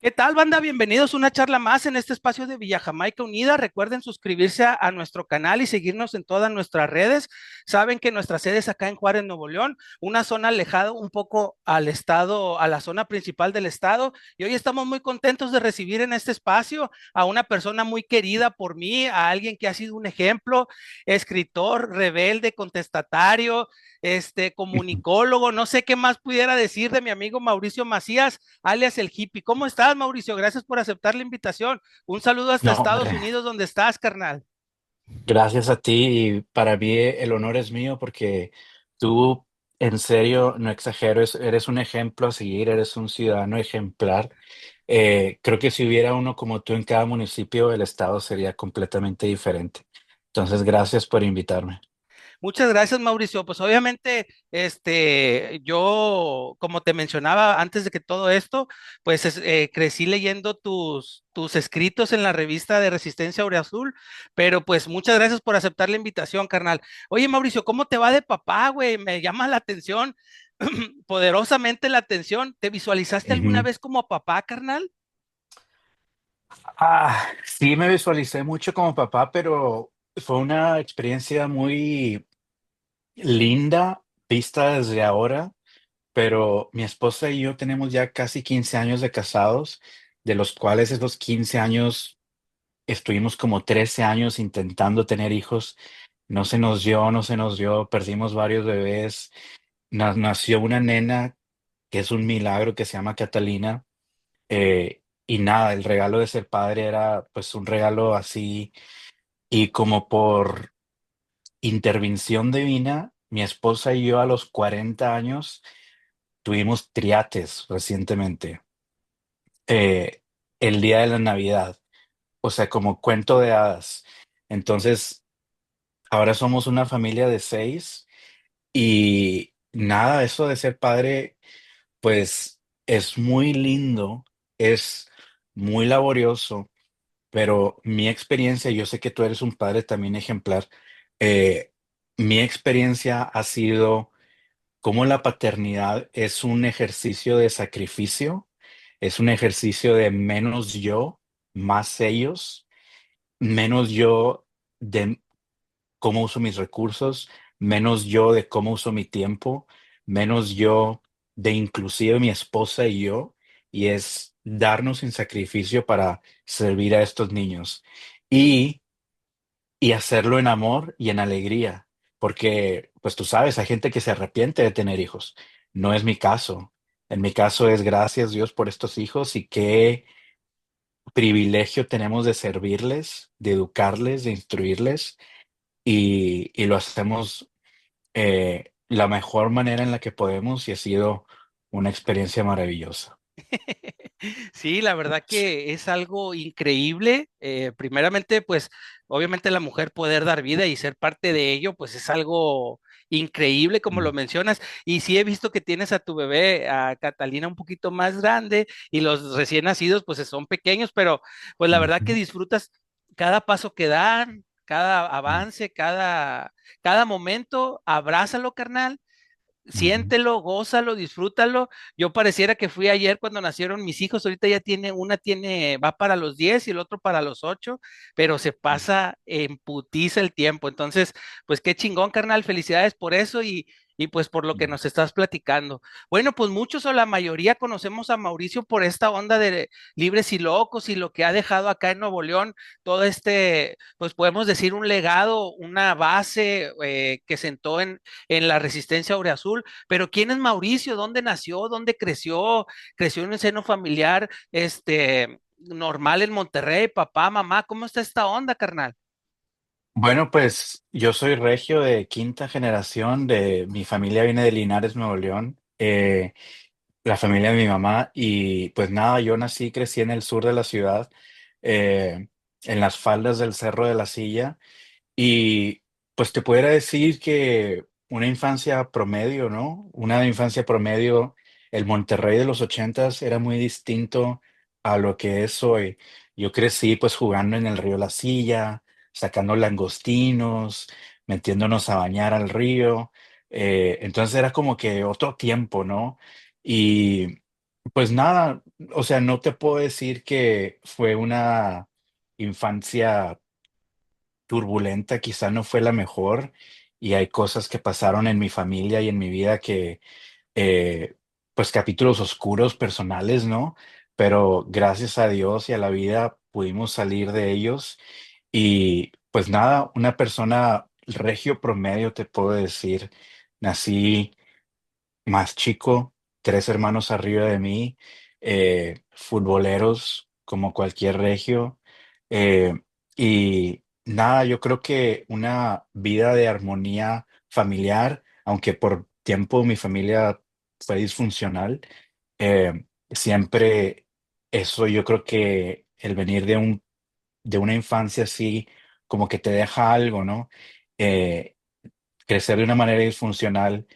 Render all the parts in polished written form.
¿Qué tal, banda? Bienvenidos a una charla más en este espacio de Villa Jamaica Unida. Recuerden suscribirse a nuestro canal y seguirnos en todas nuestras redes. Saben que nuestra sede es acá en Juárez, Nuevo León, una zona alejada un poco al estado, a la zona principal del estado. Y hoy estamos muy contentos de recibir en este espacio a una persona muy querida por mí, a alguien que ha sido un ejemplo, escritor, rebelde, contestatario, comunicólogo. No sé qué más pudiera decir de mi amigo Mauricio Macías alias el hippie. ¿Cómo estás, Mauricio? Gracias por aceptar la invitación. Un saludo hasta No, Estados hombre, Unidos, donde estás, carnal. gracias a ti y para mí el honor es mío porque tú, en serio, no exagero, eres un ejemplo a seguir, eres un ciudadano ejemplar. Creo que si hubiera uno como tú en cada municipio, el estado sería completamente diferente. Entonces, gracias por invitarme. Muchas gracias, Mauricio. Pues obviamente, yo, como te mencionaba antes de que todo esto, pues crecí leyendo tus escritos en la revista de Resistencia Azul, pero pues muchas gracias por aceptar la invitación, carnal. Oye, Mauricio, ¿cómo te va de papá, güey? Me llama la atención, poderosamente la atención. ¿Te visualizaste alguna Ujú. vez como papá, carnal? Sí me visualicé mucho como papá, pero fue una experiencia muy linda vista desde ahora. Pero mi esposa y yo tenemos ya casi 15 años de casados, de los cuales esos 15 años estuvimos como 13 años intentando tener hijos. No se nos dio, no se nos dio, perdimos varios bebés. Nació una nena que es un milagro que se llama Catalina. Y nada, el regalo de ser padre era pues un regalo así y como por intervención divina, mi esposa y yo a los 40 años tuvimos triates recientemente, eh, el día de la Navidad, o sea, como cuento de hadas. Entonces, ahora somos una familia de 6 y nada, eso de ser padre, pues es muy lindo, es muy laborioso, pero mi experiencia, yo sé que tú eres un padre también ejemplar, eh, mi experiencia ha sido cómo la paternidad es un ejercicio de sacrificio, es un ejercicio de menos yo, más ellos, menos yo de cómo uso mis recursos, menos yo de cómo uso mi tiempo, menos yo de inclusive mi esposa y yo, y es darnos en sacrificio para servir a estos niños. Y y hacerlo en amor y en alegría, porque, pues tú sabes, hay gente que se arrepiente de tener hijos. No es mi caso. En mi caso es gracias Dios por estos hijos y qué privilegio tenemos de servirles, de educarles, de instruirles y lo hacemos la mejor manera en la que podemos y ha sido una experiencia maravillosa. Sí, la verdad que es algo increíble. Primeramente, pues obviamente la mujer poder dar vida y ser parte de ello, pues es algo increíble como lo Mm. mencionas. Y sí he visto que tienes a tu bebé, a Catalina, un poquito más grande y los recién nacidos, pues son pequeños, pero pues la verdad que Ujú. disfrutas cada paso que dan, cada avance, cada momento. Abrázalo, carnal, Ujú. siéntelo, gózalo, disfrútalo. Yo pareciera que fui ayer cuando nacieron mis hijos, ahorita ya va para los 10 y el otro para los 8, pero se pasa en putiza el tiempo. Entonces, pues qué chingón, carnal, felicidades por eso y pues por lo que nos estás platicando. Bueno, pues muchos o la mayoría conocemos a Mauricio por esta onda de libres y locos y lo que ha dejado acá en Nuevo León, todo pues podemos decir un legado, una base que sentó en la Resistencia Azul. Pero ¿quién es Mauricio? ¿Dónde nació? ¿Dónde creció? ¿Creció en un seno familiar, normal en Monterrey? Papá, mamá, ¿cómo está esta onda, carnal? Bueno, pues yo soy regio de quinta generación, de mi familia viene de Linares, Nuevo León, la familia de mi mamá, y pues nada, yo nací y crecí en el sur de la ciudad, eh, en las faldas del Cerro de la Silla, y pues te pudiera decir que una infancia promedio, ¿no? Una infancia promedio, el Monterrey de los ochentas era muy distinto a lo que es hoy. Yo crecí pues jugando en el río La Silla, sacando langostinos, metiéndonos a bañar al río. Entonces era como que otro tiempo, ¿no? Y pues nada, o sea, no te puedo decir que fue una infancia turbulenta, quizá no fue la mejor, y hay cosas que pasaron en mi familia y en mi vida que, eh, pues capítulos oscuros personales, ¿no? Pero gracias a Dios y a la vida pudimos salir de ellos y pues nada, una persona regio promedio, te puedo decir, nací más chico, 3 hermanos arriba de mí, futboleros como cualquier regio, eh, y nada, yo creo que una vida de armonía familiar, aunque por tiempo mi familia fue disfuncional, siempre eso yo creo que el venir de una infancia así, como que te deja algo, ¿no? Eh, Crecer de una manera disfuncional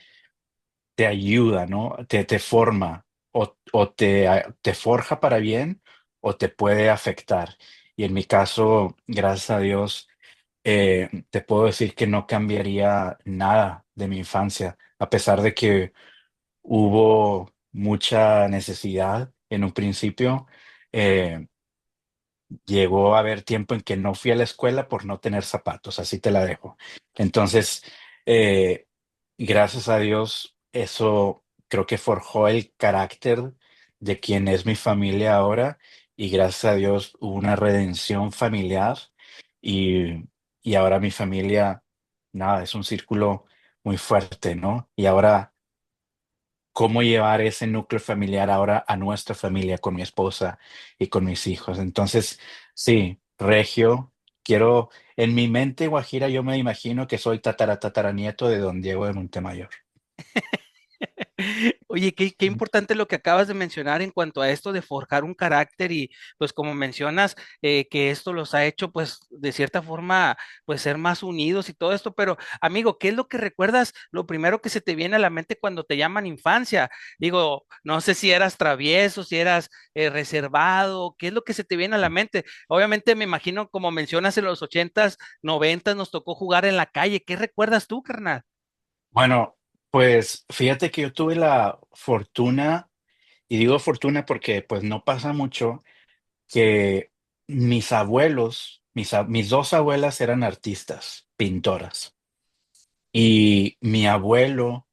te ayuda, ¿no? Te forma o te forja para bien o te puede afectar. Y en mi caso, gracias a Dios, te puedo decir que no cambiaría nada de mi infancia, a pesar de que hubo mucha necesidad en un principio. eh, Llegó a haber tiempo en que no fui a la escuela por no tener zapatos, así te la dejo. Entonces, eh, gracias a Dios, eso creo que forjó el carácter de quien es mi familia ahora y gracias a Dios hubo una redención familiar y, y ahora mi familia, nada, es un círculo muy fuerte, ¿no? Y ahora cómo llevar ese núcleo familiar ahora a nuestra familia con mi esposa y con mis hijos. Entonces, sí, Regio, quiero, en mi mente guajira, yo me imagino que soy tataranieto de don Diego de Montemayor. Oye, qué importante lo que acabas de mencionar en cuanto a esto de forjar un carácter y pues como mencionas, que esto los ha hecho pues de cierta forma pues ser más unidos y todo esto, pero amigo, ¿qué es lo que recuerdas? Lo primero que se te viene a la mente cuando te llaman infancia. Digo, no sé si eras travieso, si eras reservado, ¿qué es lo que se te viene a la mente? Obviamente me imagino como mencionas en los ochentas, noventas nos tocó jugar en la calle. ¿Qué recuerdas tú, carnal? Bueno, pues fíjate que yo tuve la fortuna, y digo fortuna porque pues no pasa mucho, que mis abuelos, mis 2 abuelas eran artistas, pintoras, y mi abuelo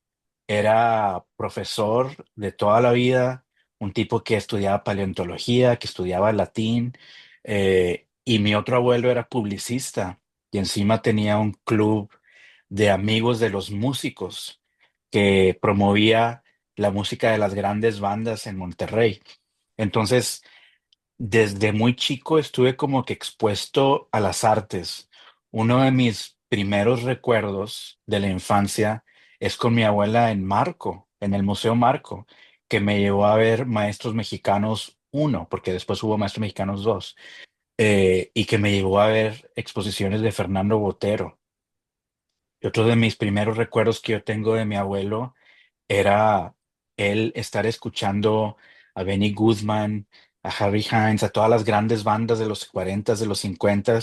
era profesor de toda la vida, un tipo que estudiaba paleontología, que estudiaba latín, y mi otro abuelo era publicista y encima tenía un club de amigos de los músicos que promovía la música de las grandes bandas en Monterrey. Entonces, desde muy chico estuve como que expuesto a las artes. Uno de mis primeros recuerdos de la infancia es con mi abuela en Marco, en el Museo Marco, que me llevó a ver Maestros Mexicanos uno, porque después hubo Maestros Mexicanos dos, y que me llevó a ver exposiciones de Fernando Botero. Y otro de mis primeros recuerdos que yo tengo de mi abuelo era él estar escuchando a Benny Goodman, a Harry Hines, a todas las grandes bandas de los 40, de los 50,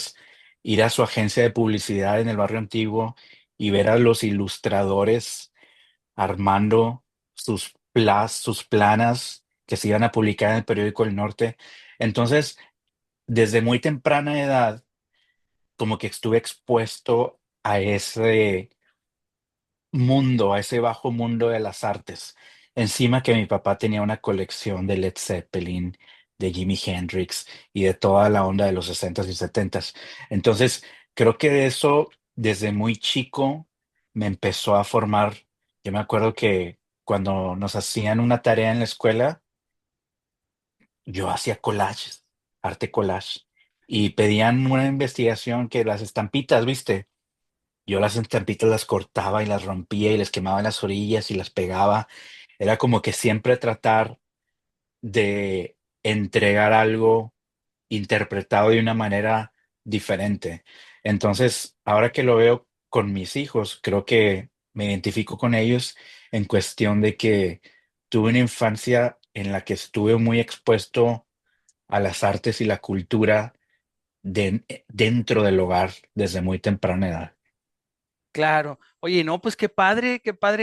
ir a su agencia de publicidad en el barrio antiguo y ver a los ilustradores armando sus planas que se iban a publicar en el periódico El Norte. Entonces, desde muy temprana edad, como que estuve expuesto a ese mundo, a ese bajo mundo de las artes. Encima que mi papá tenía una colección de Led Zeppelin, de Jimi Hendrix y de toda la onda de los 60s y 70s. Entonces, creo que de eso, desde muy chico, me empezó a formar. Yo me acuerdo que cuando nos hacían una tarea en la escuela, yo hacía collages, arte collage, y pedían una investigación que las estampitas, ¿viste? Yo las estampitas las cortaba y las rompía y les quemaba en las orillas y las pegaba. Era como que siempre tratar de entregar algo interpretado de una manera diferente. Entonces, ahora que lo veo con mis hijos, creo que me identifico con ellos en cuestión de que tuve una infancia en la que estuve muy expuesto a las artes y la cultura dentro del hogar desde muy temprana edad. Claro. Oye, no, pues qué padre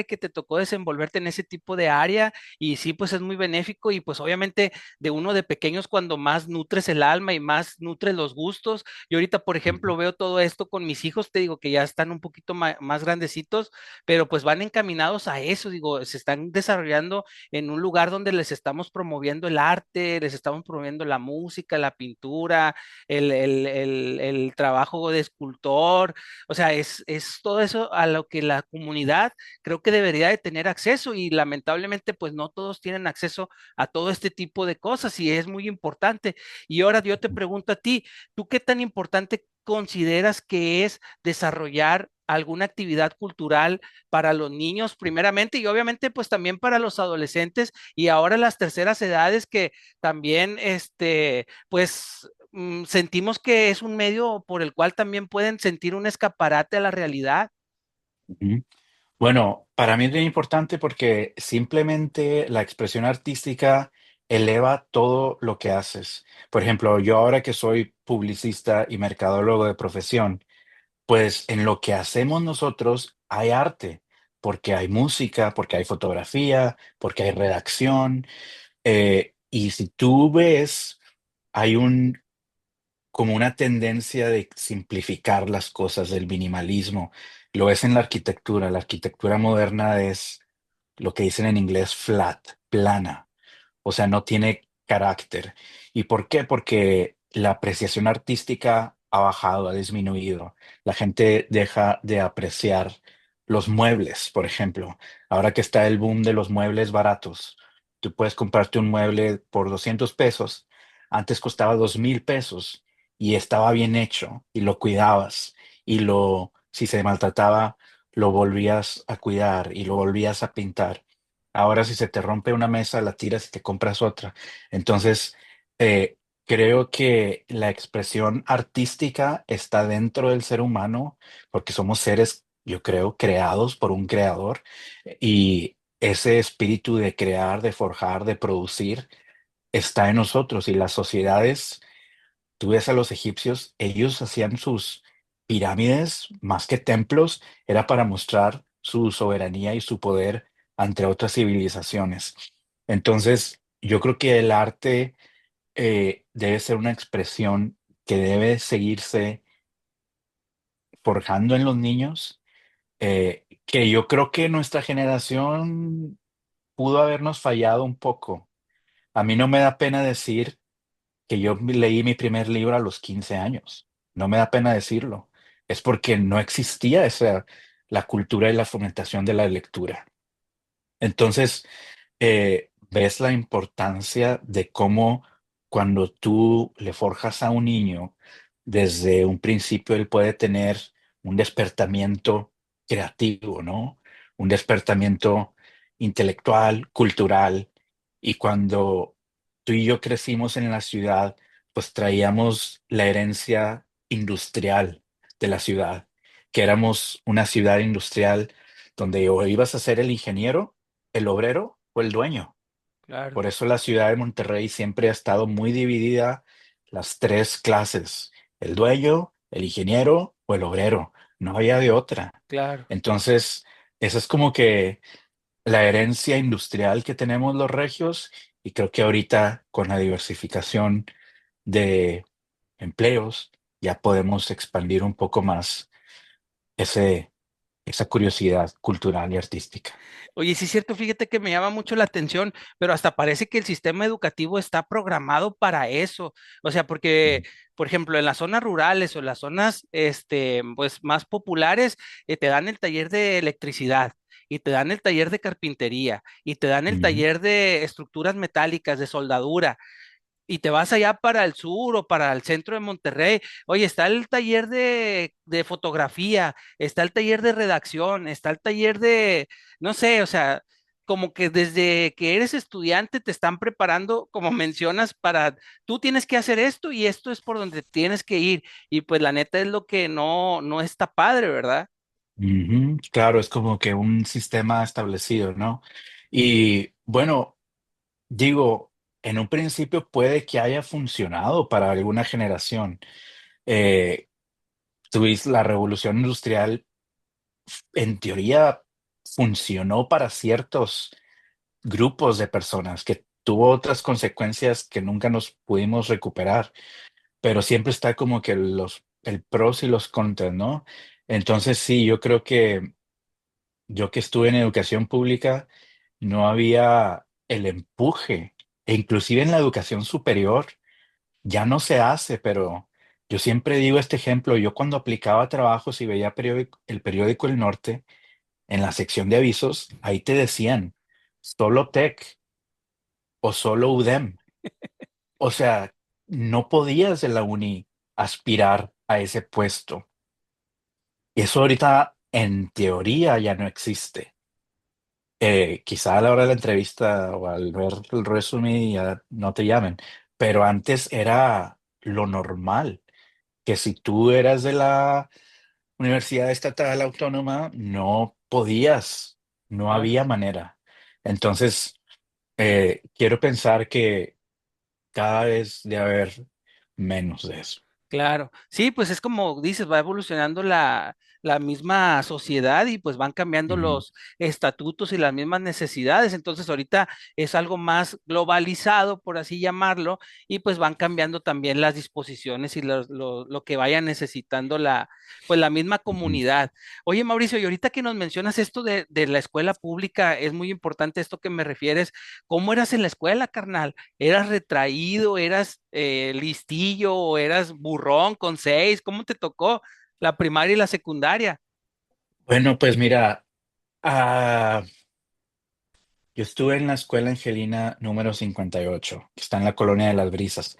que te tocó desenvolverte en ese tipo de área y sí, pues es muy benéfico y pues obviamente de uno de pequeños cuando más nutres el alma y más nutres los gustos. Yo ahorita, por Ujú, ejemplo, veo todo esto con mis hijos, te digo que ya están un poquito más grandecitos, pero pues van encaminados a eso, digo, se están desarrollando en un lugar donde les estamos promoviendo el arte, les estamos promoviendo la música, la pintura, el trabajo de escultor. O sea, es todo eso a lo que la comunidad creo que debería de tener acceso y lamentablemente pues no todos tienen acceso a todo este tipo de cosas y es muy importante. Y ahora yo te ujú, pregunto a ti, ¿tú qué tan importante consideras que es desarrollar alguna actividad cultural para los niños primeramente y obviamente pues también para los adolescentes y ahora las terceras edades que también pues sentimos que es un medio por el cual también pueden sentir un escaparate a la realidad? ujú. Bueno, para mí es bien importante porque simplemente la expresión artística eleva todo lo que haces. Por ejemplo, yo ahora que soy publicista y mercadólogo de profesión, pues en lo que hacemos nosotros hay arte, porque hay música, porque hay fotografía, porque hay redacción. Y si tú ves, hay como una tendencia de simplificar las cosas, del minimalismo. Lo es en la arquitectura. La arquitectura moderna es lo que dicen en inglés flat, plana, o sea, no tiene carácter. ¿Y por qué? Porque la apreciación artística ha bajado, ha disminuido. La gente deja de apreciar los muebles, por ejemplo. Ahora que está el boom de los muebles baratos, tú puedes comprarte un mueble por 200 pesos. Antes costaba 2,000 pesos y estaba bien hecho y lo cuidabas y si se maltrataba, lo volvías a cuidar y lo volvías a pintar. Ahora si se te rompe una mesa, la tiras y te compras otra. Entonces, creo que la expresión artística está dentro del ser humano porque somos seres, yo creo, creados por un creador y ese espíritu de crear, de forjar, de producir está en nosotros y las sociedades. Tú ves a los egipcios, ellos hacían sus pirámides más que templos, era para mostrar su soberanía y su poder ante otras civilizaciones. Entonces, yo creo que el arte debe ser una expresión que debe seguirse forjando en los niños, que yo creo que nuestra generación pudo habernos fallado un poco. A mí no me da pena decir que yo leí mi primer libro a los 15 años. No me da pena decirlo. Es porque no existía la cultura y la fomentación de la lectura. Entonces, ves la importancia de cómo cuando tú le forjas a un niño, desde un principio él puede tener un despertamiento creativo, ¿no? Un despertamiento intelectual, cultural. Y cuando tú y yo crecimos en la ciudad, pues traíamos la herencia industrial de la ciudad, que éramos una ciudad industrial donde o ibas a ser el ingeniero, el obrero o el dueño. Claro, Por eso la ciudad de Monterrey siempre ha estado muy dividida, las tres clases, el dueño, el ingeniero o el obrero. No había de otra. claro. Entonces, esa es como que la herencia industrial que tenemos los regios y creo que ahorita con la diversificación de empleos ya podemos expandir un poco más ese, esa curiosidad cultural y artística. Oye, sí es cierto, fíjate que me llama mucho la atención, pero hasta parece que el sistema educativo está programado para eso. O sea, porque, por ejemplo, en las zonas rurales o en las zonas, pues más populares, te dan el taller de electricidad y te dan el taller de carpintería y te dan el Ujú, taller de estructuras metálicas, de soldadura y te vas allá para el sur o para el centro de Monterrey, oye, está el taller de fotografía, está el taller de redacción, está el taller de, no sé, o sea, como que desde que eres estudiante te están preparando, como mencionas, para, tú tienes que hacer esto y esto es por donde tienes que ir. Y pues la neta es lo que no está padre, ¿verdad? ujú. Claro, es como que un sistema establecido, ¿no? Y bueno, digo, en un principio puede que haya funcionado para alguna generación. Eh, Tuviste la revolución industrial, en teoría funcionó para ciertos grupos de personas, que tuvo otras consecuencias que nunca nos pudimos recuperar, pero siempre está como que el pros y los contras, ¿no? Entonces sí, yo creo que yo que estuve en educación pública, no había el empuje, e inclusive en la educación superior ya no se hace, pero yo siempre digo este ejemplo, yo cuando aplicaba trabajos y veía el periódico El Norte, en la sección de avisos, ahí te decían, solo Tech o solo UDEM. O sea, no podías de la uni aspirar a ese puesto. Y eso ahorita en teoría ya no existe. Quizá a la hora de la entrevista o al ver el resumen ya no te llamen, pero antes era lo normal, que si tú eras de la Universidad Estatal Autónoma, no podías, no Claro. había manera. Entonces, quiero pensar que cada vez de haber menos de eso. Claro, sí, pues es como dices, va evolucionando la misma sociedad y pues van cambiando Ujú, los estatutos y las mismas necesidades. Entonces ahorita es algo más globalizado, por así llamarlo, y pues van cambiando también las disposiciones y lo que vaya necesitando pues la misma ujú. comunidad. Oye, Mauricio, y ahorita que nos mencionas esto de la escuela pública, es muy importante esto que me refieres. ¿Cómo eras en la escuela, carnal? ¿Eras retraído, eras listillo o eras burrón con seis? ¿Cómo te tocó la primaria y la secundaria? Bueno, pues mira, ah, yo estuve en la escuela Angelina número 58, que está en la Colonia de las Brisas.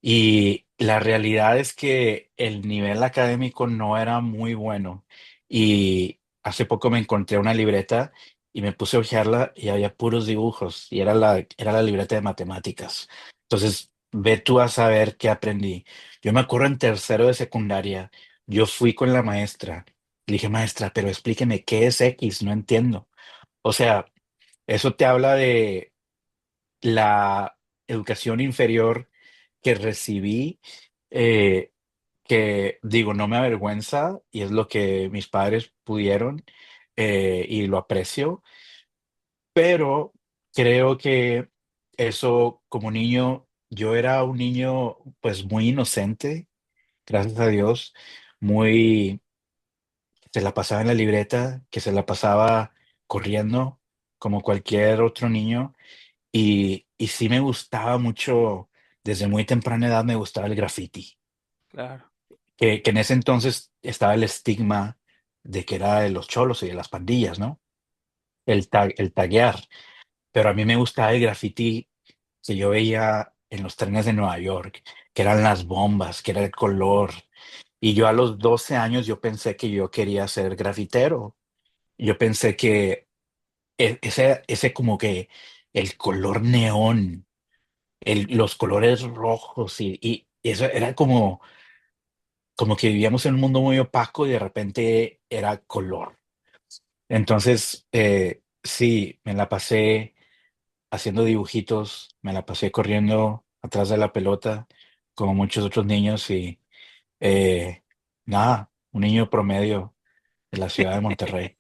Y la realidad es que el nivel académico no era muy bueno. Y hace poco me encontré una libreta y me puse a hojearla y había puros dibujos y era la libreta de matemáticas. Entonces, ve tú a saber qué aprendí. Yo me acuerdo en tercero de secundaria, yo fui con la maestra. Le dije, maestra, pero explíqueme qué es X, no entiendo. O sea, eso te habla de la educación inferior que recibí, eh, que digo, no me avergüenza y es lo que mis padres pudieron, y lo aprecio, pero creo que eso como niño, yo era un niño pues muy inocente, gracias a Dios, muy, se la pasaba en la libreta, que se la pasaba corriendo como cualquier otro niño. Y sí me gustaba mucho, desde muy temprana edad me gustaba el graffiti, Claro, que en ese entonces estaba el estigma de que era de los cholos y de las pandillas, ¿no? El taguear. Pero a mí me gustaba el graffiti que yo veía en los trenes de Nueva York, que eran las bombas, que era el color. Y yo a los 12 años yo pensé que yo quería ser grafitero. Yo pensé que ese como que el color neón, los colores rojos y eso era como que vivíamos en un mundo muy opaco y de repente era color. Entonces, sí, me la pasé haciendo dibujitos, me la pasé corriendo atrás de la pelota, como muchos otros niños y eh, nada, un niño promedio de la ciudad de Monterrey.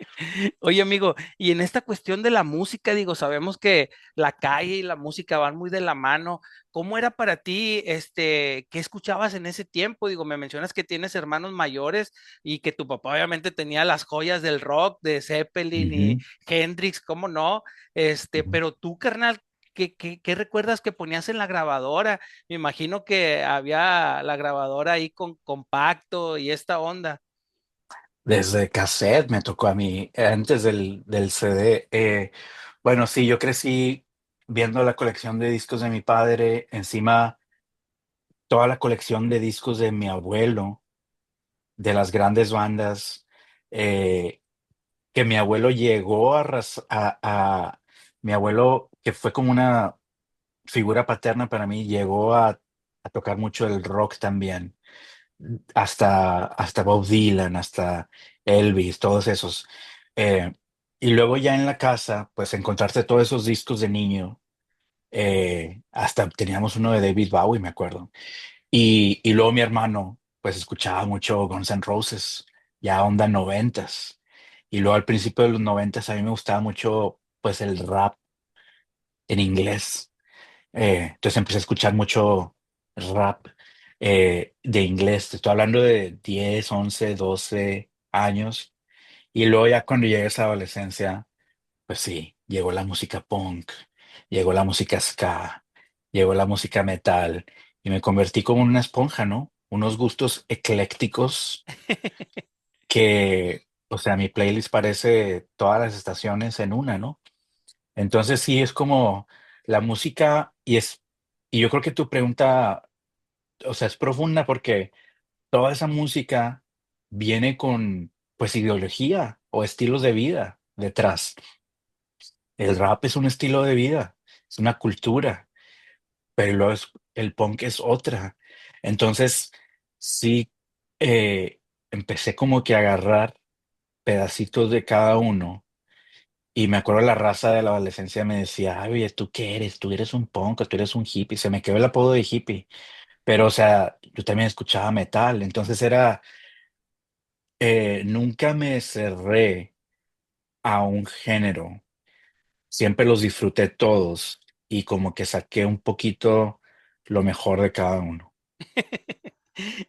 oye, amigo, y en esta cuestión de la música, digo, sabemos que la calle y la música van muy de la mano. ¿Cómo era para ti, qué escuchabas en ese tiempo? Digo, me mencionas que tienes hermanos mayores y que tu papá obviamente tenía las joyas del rock, de Zeppelin y Ujú, Hendrix, ¿cómo no? ujú. Pero tú, carnal, ¿qué recuerdas que ponías en la grabadora? Me imagino que había la grabadora ahí con compacto y esta onda. Desde cassette me tocó a mí, antes del CD. Bueno, sí, yo crecí viendo la colección de discos de mi padre, encima toda la colección de discos de mi abuelo, de las grandes bandas, eh, que mi abuelo llegó mi abuelo, que fue como una figura paterna para mí, llegó a tocar mucho el rock también, hasta Bob Dylan, hasta Elvis, todos esos. Eh, y luego ya en la casa, pues encontrarte todos esos discos de niño, hasta teníamos uno de David Bowie, me acuerdo. Y luego mi hermano, pues escuchaba mucho Guns N' Roses, ya onda noventas. Y luego al principio de los noventas a mí me gustaba mucho pues el rap en inglés. Entonces empecé a escuchar mucho rap de inglés. Te estoy hablando de 10 11 12 años. Y luego ya cuando llegué a esa adolescencia, pues sí, llegó la música punk, llegó la música ska, llegó la música metal y me convertí como en una esponja, ¿no? Unos gustos eclécticos que, o sea, mi playlist parece todas las estaciones en una, ¿no? Entonces sí es como la música y yo creo que tu pregunta, o sea, es profunda porque toda esa música viene con, pues, ideología o estilos de vida detrás. El rap es un estilo de vida, es una cultura, pero luego el punk es otra. Entonces, sí, empecé como que a agarrar pedacitos de cada uno. Y me acuerdo la raza de la adolescencia me decía, "Ay, oye, ¿tú qué eres? Tú eres un punk, o tú eres un hippie". Se me quedó el apodo de hippie. Pero, o sea, yo también escuchaba metal. Entonces nunca me cerré a un género. Siempre los disfruté todos y como que saqué un poquito lo mejor de cada uno.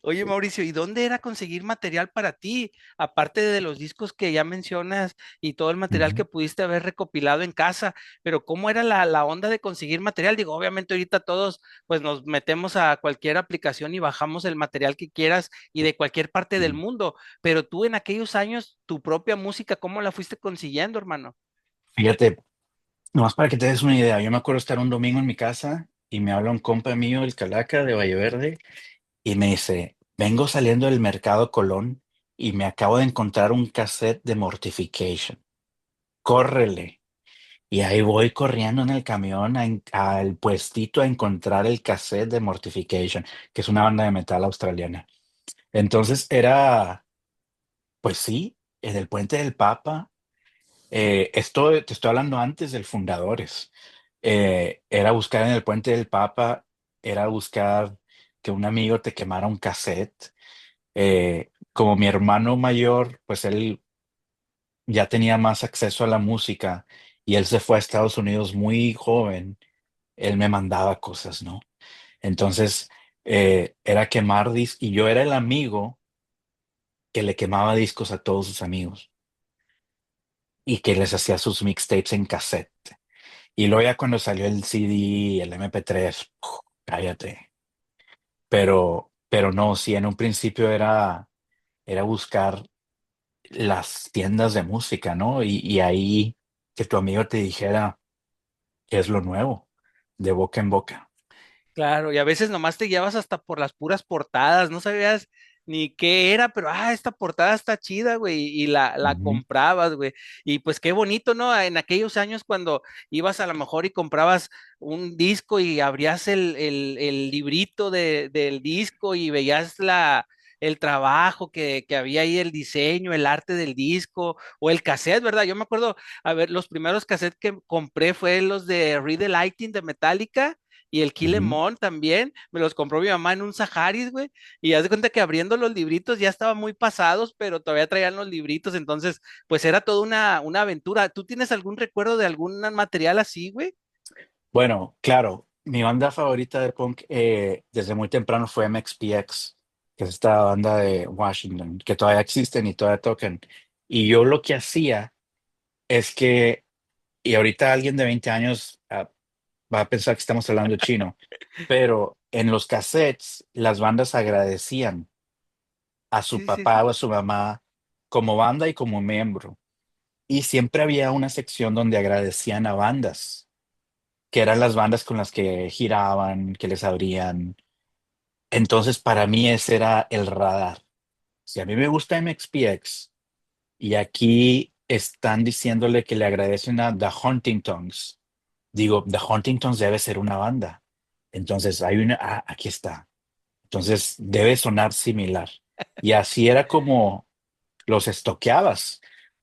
Oye, Mauricio, ¿y dónde era conseguir material para ti? Aparte de los discos que ya mencionas y todo el material Ujú. que pudiste haber recopilado en casa, pero ¿cómo era la onda de conseguir material? Digo, obviamente ahorita todos pues nos metemos a cualquier aplicación y bajamos el material que quieras y de cualquier parte del Mm. mundo, pero tú en aquellos años, tu propia música, ¿cómo la fuiste consiguiendo, hermano? Fíjate, nomás para que te des una idea, yo me acuerdo estar un domingo en mi casa y me habla un compa mío, el Calaca de Valle Verde, y me dice, vengo saliendo del Mercado Colón y me acabo de encontrar un cassette de Mortification. Córrele. Y ahí voy corriendo en el camión al puestito a encontrar el cassette de Mortification, que es una banda de metal australiana. Entonces era, pues sí, en el Puente del Papa. Esto te estoy hablando antes del Fundadores. Era buscar en el Puente del Papa, era buscar que un amigo te quemara un cassette. Como mi hermano mayor, pues él ya tenía más acceso a la música y él se fue a Estados Unidos muy joven. Él me mandaba cosas, ¿no? Entonces, era quemar discos y yo era el amigo que le quemaba discos a todos sus amigos y que les hacía sus mixtapes en cassette. Y luego ya cuando salió el CD, el MP3, cállate. Pero no, sí, en un principio era buscar las tiendas de música, ¿no? Y ahí que tu amigo te dijera qué es lo nuevo, de boca en boca. Claro, y a veces nomás te guiabas hasta por las puras portadas, no sabías ni qué era, pero esta portada está chida, güey, y la Ujú, comprabas, güey. Y pues qué bonito, ¿no? En aquellos años cuando ibas a lo mejor y comprabas un disco y abrías el librito del disco y veías el trabajo que había ahí, el diseño, el arte del disco, o el cassette, ¿verdad? Yo me acuerdo, a ver, los primeros cassettes que compré fue los de Read the Lighting de Metallica y el Kill Em ujú. On también, me los compró mi mamá en un Saharis, güey, y haz de cuenta que abriendo los libritos ya estaban muy pasados, pero todavía traían los libritos, entonces, pues era toda una aventura. ¿Tú tienes algún recuerdo de algún material así, güey? Bueno, claro, mi banda favorita de punk desde muy temprano fue MXPX, que es esta banda de Washington, que todavía existen y todavía tocan. Y yo lo que hacía es que, y ahorita alguien de 20 años va a pensar que estamos hablando chino, pero en los cassettes las bandas agradecían a su Sí, sí, papá sí. o a su mamá como banda y como miembro. Y siempre había una sección donde agradecían a bandas, que eran las bandas con las que giraban, que les abrían. Entonces, para mí ese era el radar. Si a mí me gusta MXPX y aquí están diciéndole que le agradecen a The Huntingtons, digo, The Huntingtons debe ser una banda. Entonces, aquí está. Entonces, debe sonar similar. Y así era como los estoqueabas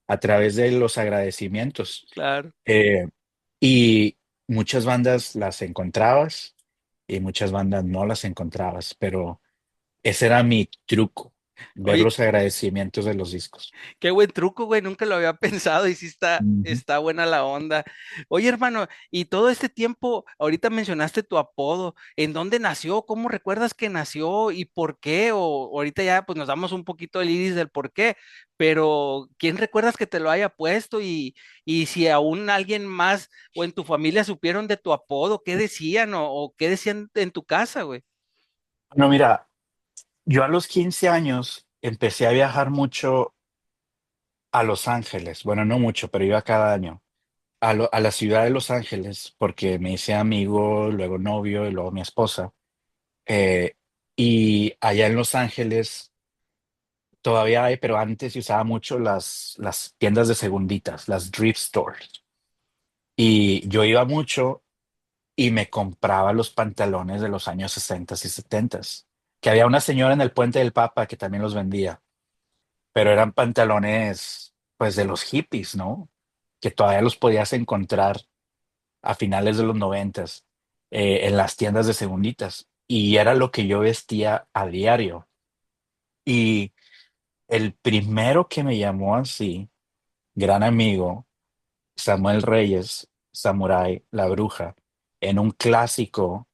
a través de los agradecimientos. Claro. Eh, y muchas bandas las encontrabas y muchas bandas no las encontrabas, pero ese era mi truco. ver Oye, los agradecimientos de los discos. qué buen truco, güey, nunca lo había pensado y sí Ujú. está buena la onda. Oye, hermano, y todo este tiempo, ahorita mencionaste tu apodo, ¿en dónde nació? ¿Cómo recuerdas que nació y por qué? O ahorita ya pues nos damos un poquito el iris del por qué, pero ¿quién recuerdas que te lo haya puesto? Y si aún alguien más o en tu familia supieron de tu apodo, ¿qué decían o qué decían en tu casa, güey? No, mira, yo a los 15 años empecé a viajar mucho a Los Ángeles. Bueno, no mucho, pero iba cada año. A la ciudad de Los Ángeles porque me hice amigo, luego novio y luego mi esposa. Eh, y allá en Los Ángeles todavía hay, pero antes se usaba mucho las tiendas de segunditas, las thrift stores. Y yo iba mucho y me compraba los pantalones de los años 60 y 70, que había una señora en el Puente del Papa que también los vendía, pero eran pantalones pues de los hippies, ¿no? Que todavía los podías encontrar a finales de los 90 en las tiendas de segunditas. Y era lo que yo vestía a diario. Y el primero que me llamó así, gran amigo, Samuel Reyes, Samurai, La Bruja, en un clásico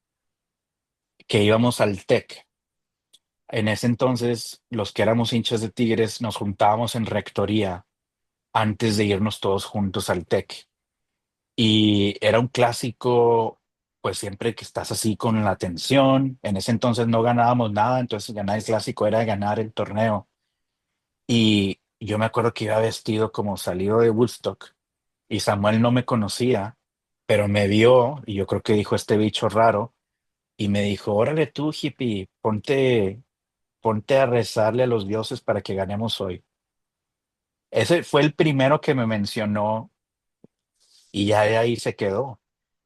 que íbamos al TEC. En ese entonces, los que éramos hinchas de Tigres nos juntábamos en rectoría antes de irnos todos juntos al TEC. Y era un clásico, pues siempre que estás así con la tensión. En ese entonces no ganábamos nada, entonces ganar el clásico era ganar el torneo. Y yo me acuerdo que iba vestido como salido de Woodstock y Samuel no me conocía, pero me vio y yo creo que dijo este bicho raro y me dijo, órale tú, hippie, ponte a rezarle a los dioses para que ganemos hoy. Ese fue el primero que me mencionó y ya de ahí se quedó.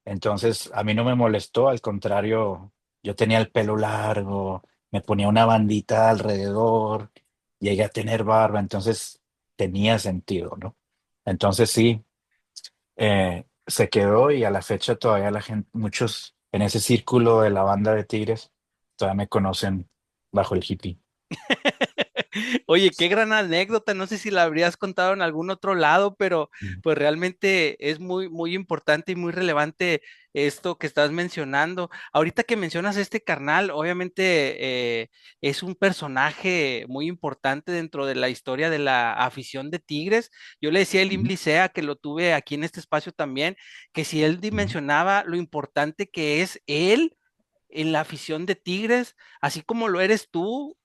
Entonces, a mí no me molestó, al contrario, yo tenía el pelo largo, me ponía una bandita alrededor, llegué a tener barba, entonces tenía sentido, ¿no? Entonces sí, se quedó y a la fecha todavía la gente, muchos en ese círculo de la banda de Tigres, todavía me conocen bajo el hippie. Oye, qué gran anécdota. No sé si la habrías contado en algún otro lado, pero Mm. pues realmente es muy importante y muy relevante esto que estás mencionando. Ahorita que mencionas este carnal, obviamente es un personaje muy importante dentro de la historia de la afición de Tigres. Yo le decía a Elim Ujú, Licea, que lo tuve aquí en este espacio también, que si él ujú, dimensionaba lo importante que es él en la afición de Tigres, así como lo eres tú,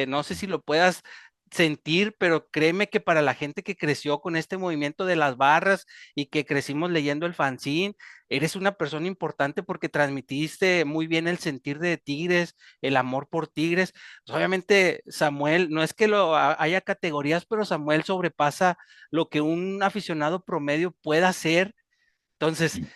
no sé si lo puedas sentir, pero créeme que para la gente que creció con este movimiento de las barras y que crecimos leyendo el fanzine, eres una persona importante porque transmitiste muy bien el sentir de Tigres, el amor por Tigres. Pues, obviamente, Samuel, no es que haya categorías, pero Samuel sobrepasa lo que un aficionado promedio pueda hacer. Entonces, ujú,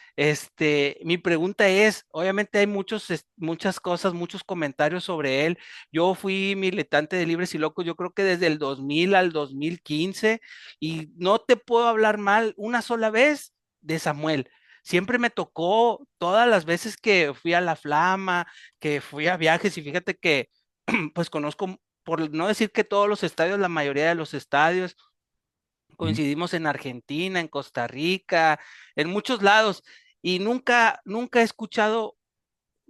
mi pregunta es, obviamente hay muchas cosas, muchos comentarios sobre él. Yo fui militante de Libres y Locos, yo creo que desde el 2000 al 2015, y no te puedo hablar mal una sola vez de Samuel. Siempre me tocó todas las veces que fui a La Flama, que fui a viajes, y fíjate que pues conozco, por no decir que todos los estadios, la mayoría de los estadios. ujú. Coincidimos en Argentina, en Costa Rica, en muchos lados, y nunca he escuchado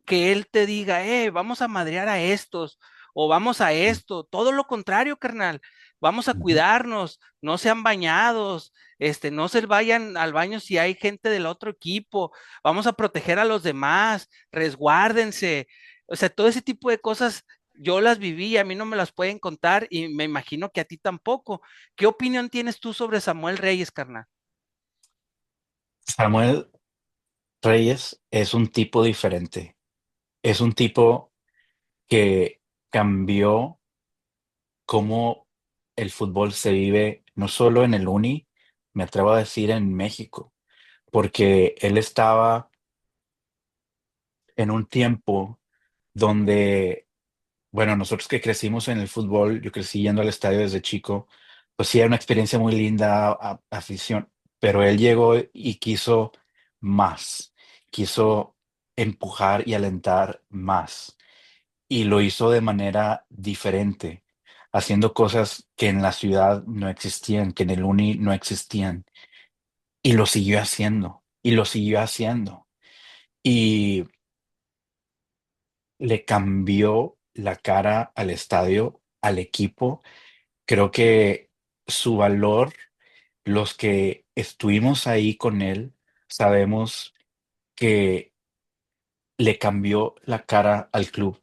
que él te diga, vamos a madrear a estos o vamos a esto. Todo lo contrario, carnal. Vamos a Ujú. cuidarnos, no sean bañados, no se vayan al baño si hay gente del otro equipo, vamos a proteger a los demás, resguárdense. O sea, todo ese tipo de cosas yo las viví y a mí no me las pueden contar y me imagino que a ti tampoco. ¿Qué opinión tienes tú sobre Samuel Reyes, carnal? Samuel Reyes es un tipo diferente. Es un tipo que cambió cómo el fútbol se vive, no solo en el Uni, me atrevo a decir en México, porque él estaba en un tiempo donde, bueno, nosotros que crecimos en el fútbol, yo crecí yendo al estadio desde chico, pues sí, era una experiencia muy linda, afición, pero él llegó y más, quiso empujar y alentar más, y lo hizo de manera diferente. haciendo cosas que en la ciudad no existían, que en el uni no existían. Y lo siguió haciendo, y lo siguió haciendo. Y le cambió la cara al estadio, al equipo. Creo que su valor, los que estuvimos ahí con él, sabemos que le cambió la cara al club,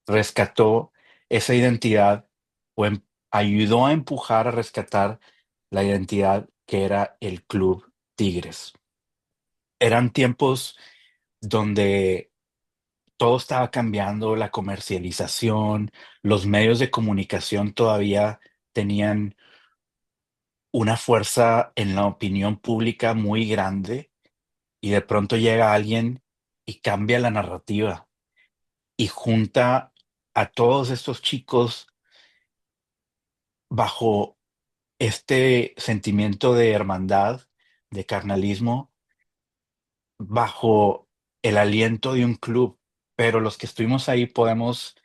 rescató esa identidad o ayudó a empujar a rescatar la identidad que era el Club Tigres. Eran tiempos donde todo estaba cambiando, la comercialización, los medios de comunicación todavía tenían una fuerza en la opinión pública muy grande y de pronto llega alguien y cambia la narrativa y junta a todos estos chicos bajo este sentimiento de hermandad, de carnalismo, bajo el aliento de un club. Pero los que estuvimos ahí podemos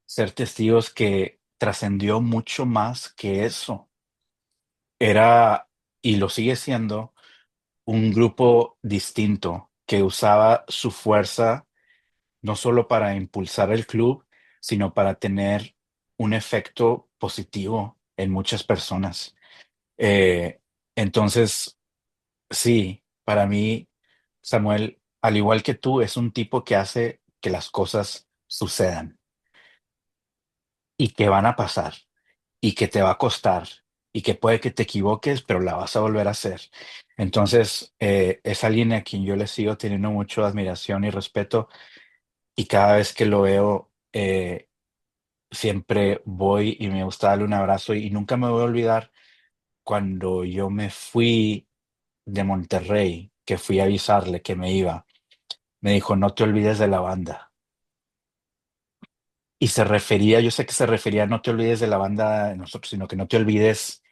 ser testigos que trascendió mucho más que eso. Era, y lo sigue siendo, un grupo distinto que usaba su fuerza no solo para impulsar el club, sino para tener un efecto positivo en muchas personas. Eh, entonces, sí, para mí, Samuel, al igual que tú, es un tipo que hace que las cosas sucedan y que van a pasar y que te va a costar y que puede que te equivoques, pero la vas a volver a hacer. Entonces, es alguien a quien yo le sigo teniendo mucha admiración y respeto y cada vez que lo veo, siempre voy y me gusta darle un abrazo y nunca me voy a olvidar cuando yo me fui de Monterrey, que fui a avisarle que me iba, me dijo, no te olvides de la banda. Y se refería, yo sé que se refería, no te olvides de la banda de nosotros, sino que no te olvides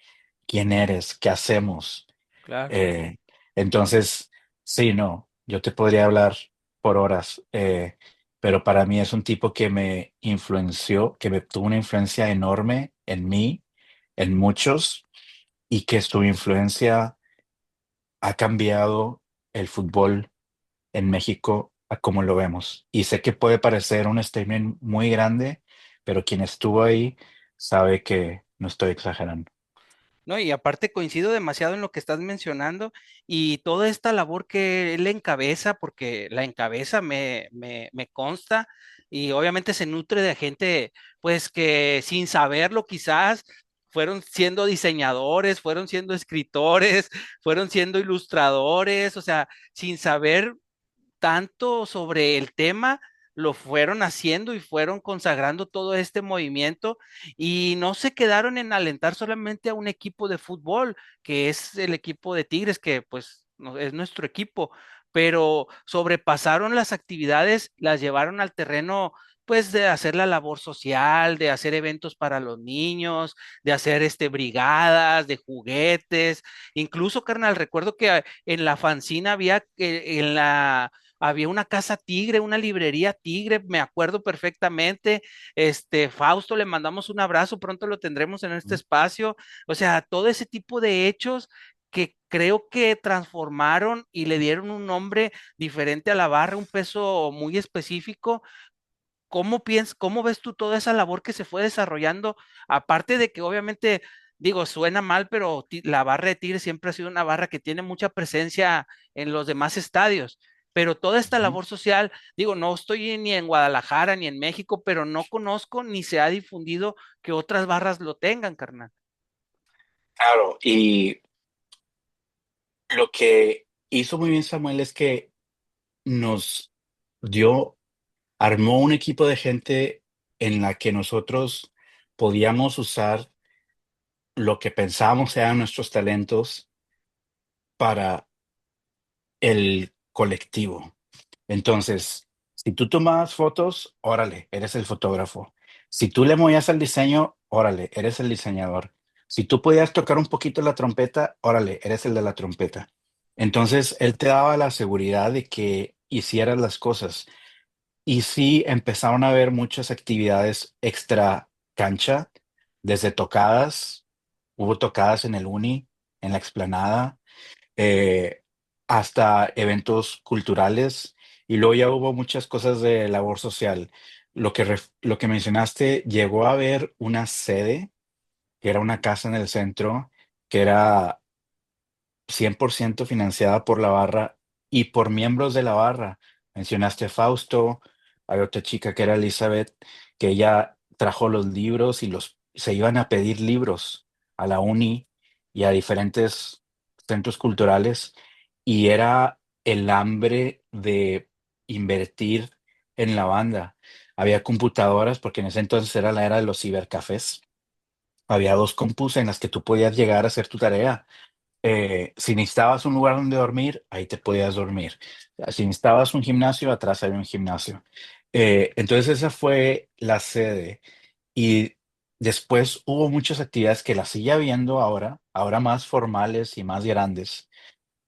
quién eres, qué hacemos. Claro. Eh, entonces, sí, no, yo te podría hablar por horas, pero para mí es un tipo que me influenció, que me tuvo una influencia enorme en mí, en muchos, y que su influencia ha cambiado el fútbol en México a como lo vemos. Y sé que puede parecer un statement muy grande, pero quien estuvo ahí sabe que no estoy exagerando. No, y aparte coincido demasiado en lo que estás mencionando y toda esta labor que él encabeza, porque la encabeza me consta y obviamente se nutre de gente pues que sin saberlo quizás fueron siendo diseñadores, fueron siendo escritores, fueron siendo ilustradores, o sea, sin saber tanto sobre el tema, lo fueron haciendo y fueron consagrando todo este movimiento y no se quedaron en alentar solamente a un equipo de fútbol, que es el equipo de Tigres, que pues es nuestro equipo, pero sobrepasaron las actividades, las llevaron al terreno pues de hacer la labor social, de hacer eventos para los niños, de hacer brigadas, de juguetes, incluso carnal, recuerdo que en la fanzina había una casa Tigre, una librería Tigre, me acuerdo perfectamente. Fausto, le mandamos un abrazo, pronto lo tendremos en este espacio. O sea, todo ese tipo de hechos que creo que transformaron y le dieron un nombre diferente a la barra, un peso muy específico. ¿Cómo ves tú toda esa labor que se fue desarrollando? Aparte de que obviamente, digo, suena mal, pero la barra de Tigres siempre ha sido una barra que tiene mucha presencia en los demás estadios. Pero toda esta Ujú. labor social, digo, no estoy ni en Guadalajara ni en México, pero no conozco ni se ha difundido que otras barras lo tengan, carnal. Claro, y lo que hizo muy bien Samuel es que nos dio, armó un equipo de gente en la que nosotros podíamos usar lo que pensábamos eran nuestros talentos para el colectivo. Entonces, si tú tomabas fotos, órale, eres el fotógrafo. Si tú le movías al diseño, órale, eres el diseñador. Si tú podías tocar un poquito la trompeta, órale, eres el de la trompeta. Entonces, él te daba la seguridad de que hicieras las cosas. Y sí, empezaron a haber muchas actividades extra cancha desde tocadas, hubo tocadas en el Uni, en la Explanada, eh, hasta eventos culturales y luego ya hubo muchas cosas de labor social. Lo que mencionaste, llegó a haber una sede, que era una casa en el centro, que era 100% financiada por la barra y por miembros de la barra. Mencionaste a Fausto, hay otra chica que era Elizabeth, que ella trajo los libros y se iban a pedir libros a la uni y a diferentes centros culturales y era el hambre de invertir en la banda. Había computadoras, porque en ese entonces era la era de los cibercafés. Había dos compus en las que tú podías llegar a hacer tu tarea. Si necesitabas un lugar donde dormir, ahí te podías dormir. Si necesitabas un gimnasio, atrás había un gimnasio. Entonces esa fue la sede. Y después hubo muchas actividades que las sigue habiendo ahora más formales y más grandes.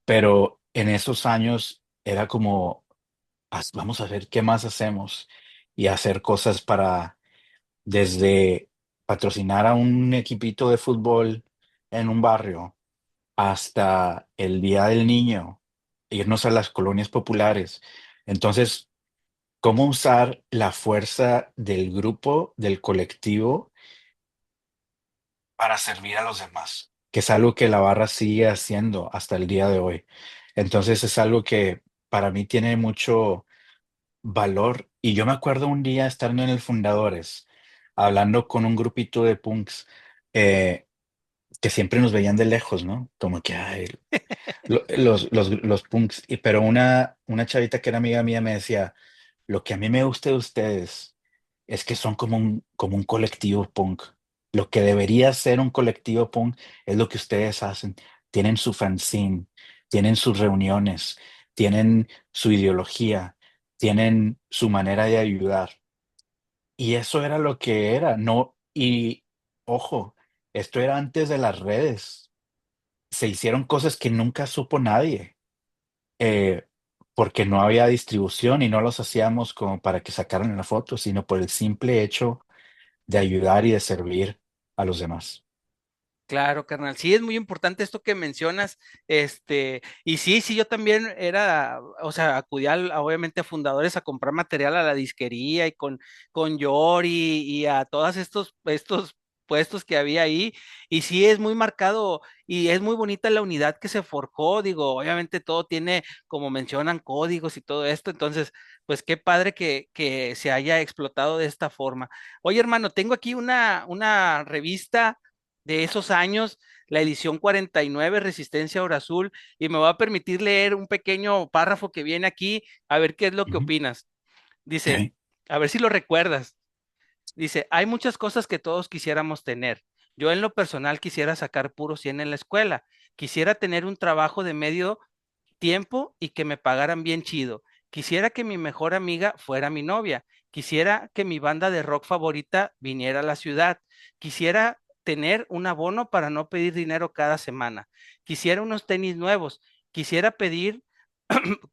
Pero en esos años era como, Vamos a ver qué más hacemos" y hacer cosas para desde patrocinar a un equipito de fútbol en un barrio hasta el Día del Niño, irnos a las colonias populares. Entonces, ¿cómo usar la fuerza del grupo, del colectivo, para servir a los demás? Que es algo que la barra sigue haciendo hasta el día de hoy. Entonces, es algo que para mí tiene mucho valor. Y yo me acuerdo un día estando en el Fundadores, hablando con un grupito de punks, eh, que siempre nos veían de lejos, ¿no? Como que, ay, los punks, pero una chavita que era amiga mía me decía, lo que a mí me gusta de ustedes es que son como un colectivo punk. Lo que debería ser un colectivo punk es lo que ustedes hacen. Tienen su fanzine, tienen sus reuniones, tienen su ideología, tienen su manera de ayudar. Y eso era lo que era, ¿no? Y ojo, esto era antes de las redes. Se hicieron cosas que nunca supo nadie, eh, porque no había distribución y no los hacíamos como para que sacaran la foto, sino por el simple hecho de ayudar y de servir a los demás. Claro, carnal. Sí, es muy importante esto que mencionas. Y sí, sí, yo también era, o sea, acudía obviamente a fundadores a comprar material a la disquería y con Yori y a todos estos puestos que había ahí. Y sí, es muy marcado y es muy bonita la unidad que se forjó. Digo, obviamente todo tiene, como mencionan, códigos y todo esto. Entonces, pues qué padre que se haya explotado de esta forma. Oye, hermano, tengo aquí una revista de esos años, la edición 49, Resistencia Oro Azul, y me va a permitir leer un pequeño párrafo que viene aquí, a ver qué es lo que Ujú. opinas. Dice, Ok. a ver si lo recuerdas. Dice, hay muchas cosas que todos quisiéramos tener. Yo en lo personal quisiera sacar puro 100 en la escuela. Quisiera tener un trabajo de medio tiempo y que me pagaran bien chido. Quisiera que mi mejor amiga fuera mi novia. Quisiera que mi banda de rock favorita viniera a la ciudad. Quisiera tener un abono para no pedir dinero cada semana. Quisiera unos tenis nuevos. Quisiera pedir,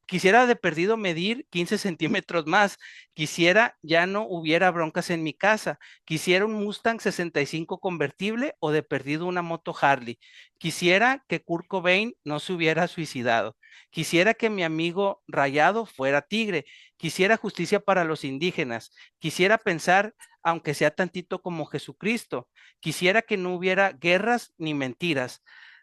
quisiera de perdido medir 15 centímetros más. Quisiera ya no hubiera broncas en mi casa. Quisiera un Mustang 65 convertible o de perdido una moto Harley. Quisiera que Kurt Cobain no se hubiera suicidado. Quisiera que mi amigo Rayado fuera tigre. Quisiera justicia para los indígenas. Quisiera pensar, aunque sea tantito como Jesucristo. Quisiera que no hubiera guerras ni mentiras.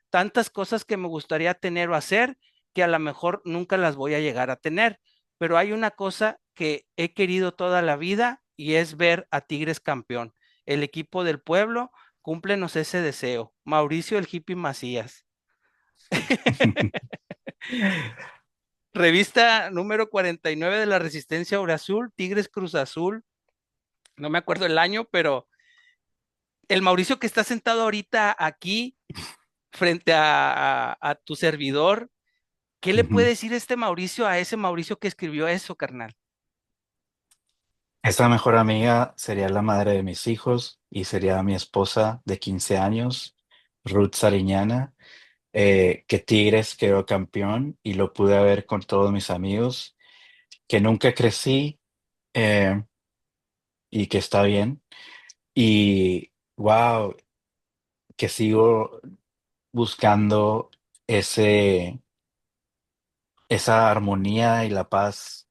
Tantas cosas que me gustaría tener o hacer que a lo mejor nunca las voy a llegar a tener. Pero hay una cosa que he querido toda la vida y es ver a Tigres campeón. El equipo del pueblo, cúmplenos ese deseo. Mauricio el hippie Macías. Revista número 49 de la Resistencia Azul, Tigres Cruz Azul, no me acuerdo el año, pero el Mauricio que está sentado ahorita aquí frente a tu servidor, ¿qué le puede Ujú. decir este Mauricio a ese Mauricio que escribió eso, carnal? Esa mejor amiga sería la madre de mis hijos y sería mi esposa de 15 años, Ruth Sariñana, que Tigres quedó campeón y lo pude ver con todos mis amigos, que nunca crecí, eh, y que está bien. wow, que sigo buscando ese, esa armonía y la paz.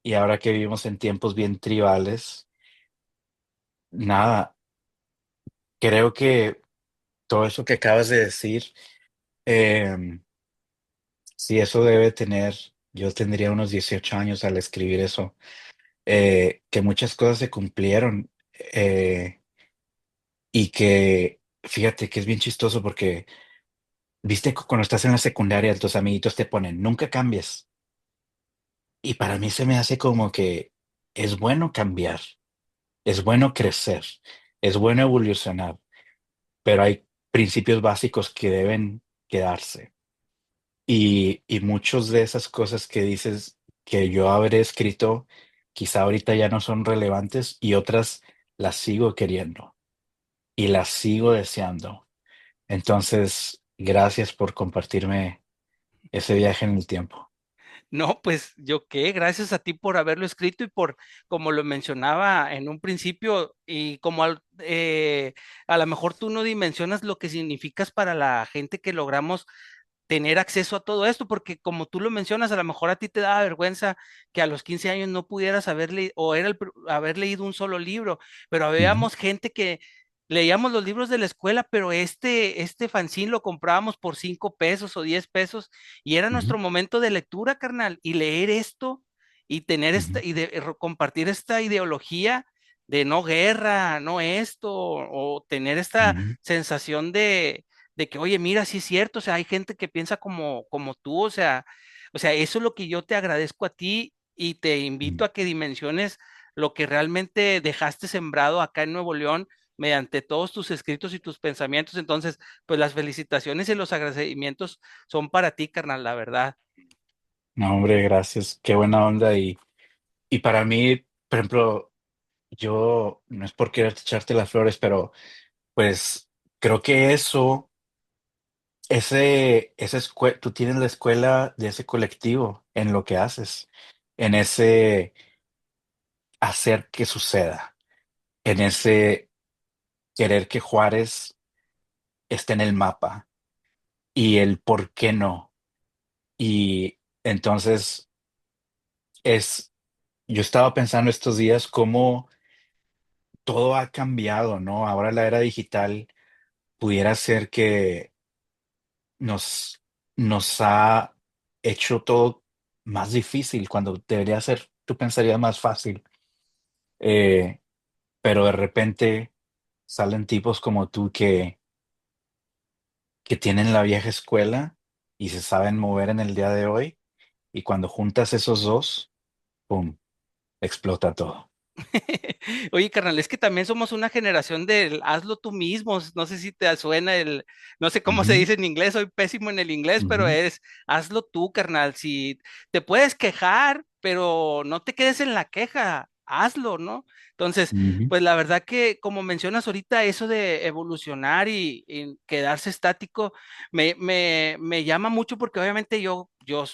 Y ahora que vivimos en tiempos bien tribales, nada, creo que todo eso que acabas de decir, em, sí, eso debe tener, yo tendría unos 18 años al escribir eso, que muchas cosas se cumplieron, y que fíjate que es bien chistoso porque, viste, cuando estás en la secundaria, tus amiguitos te ponen, nunca cambies. Y para mí se me hace como que es bueno cambiar, es bueno crecer, es bueno evolucionar, pero hay principios básicos que deben quedarse. Y muchos de esas cosas que dices que yo habré escrito, quizá ahorita ya no son relevantes y otras las sigo queriendo y las sigo deseando. Entonces, gracias por compartirme ese viaje en el tiempo. No, pues yo qué, gracias a ti por haberlo escrito y por, como lo mencionaba en un principio, y como a lo mejor tú no dimensionas lo que significas para la gente que logramos tener acceso a todo esto, porque como tú lo mencionas, a lo mejor a ti te daba vergüenza que a los 15 años no pudieras haber leído, o era haber leído un solo libro, pero Ujú, habíamos gente que leíamos los libros de la escuela, pero este fanzine lo comprábamos por 5 pesos o 10 pesos y era ujú, nuestro momento de lectura, carnal, y leer esto y tener ujú, esta y compartir esta ideología de no guerra, no esto, o tener esta ujú, sensación de que, oye, mira, sí es cierto, o sea, hay gente que piensa como tú, o sea, eso es lo que yo te agradezco a ti y te invito ujú. a que dimensiones lo que realmente dejaste sembrado acá en Nuevo León mediante todos tus escritos y tus pensamientos. Entonces, pues las felicitaciones y los agradecimientos son para ti, carnal, la verdad. No, hombre, gracias. Qué buena onda. Y para mí, por ejemplo, yo no es por querer echarte las flores, pero pues creo que tú tienes la escuela de ese colectivo en lo que haces, en ese hacer que suceda, en ese querer que Juárez esté en el mapa y el por qué no. Y entonces es, yo estaba pensando estos días cómo todo ha cambiado, ¿no? Ahora la era digital pudiera ser que nos, nos ha hecho todo más difícil cuando debería ser, tú pensarías, más fácil. Eh, pero de repente salen tipos como tú que tienen la vieja escuela y se saben mover en el día de hoy, y cuando juntas esos dos, ¡pum!, explota todo. Oye, carnal, es que también somos una generación del hazlo tú mismo. No sé si te suena no sé cómo se Ujú, dice en inglés, soy pésimo en el inglés, pero ujú, es hazlo tú, carnal. Si te puedes quejar, pero no te quedes en la queja, hazlo, ¿no? Entonces, ujú, pues la verdad que como mencionas ahorita, eso de evolucionar y quedarse estático, me llama mucho porque obviamente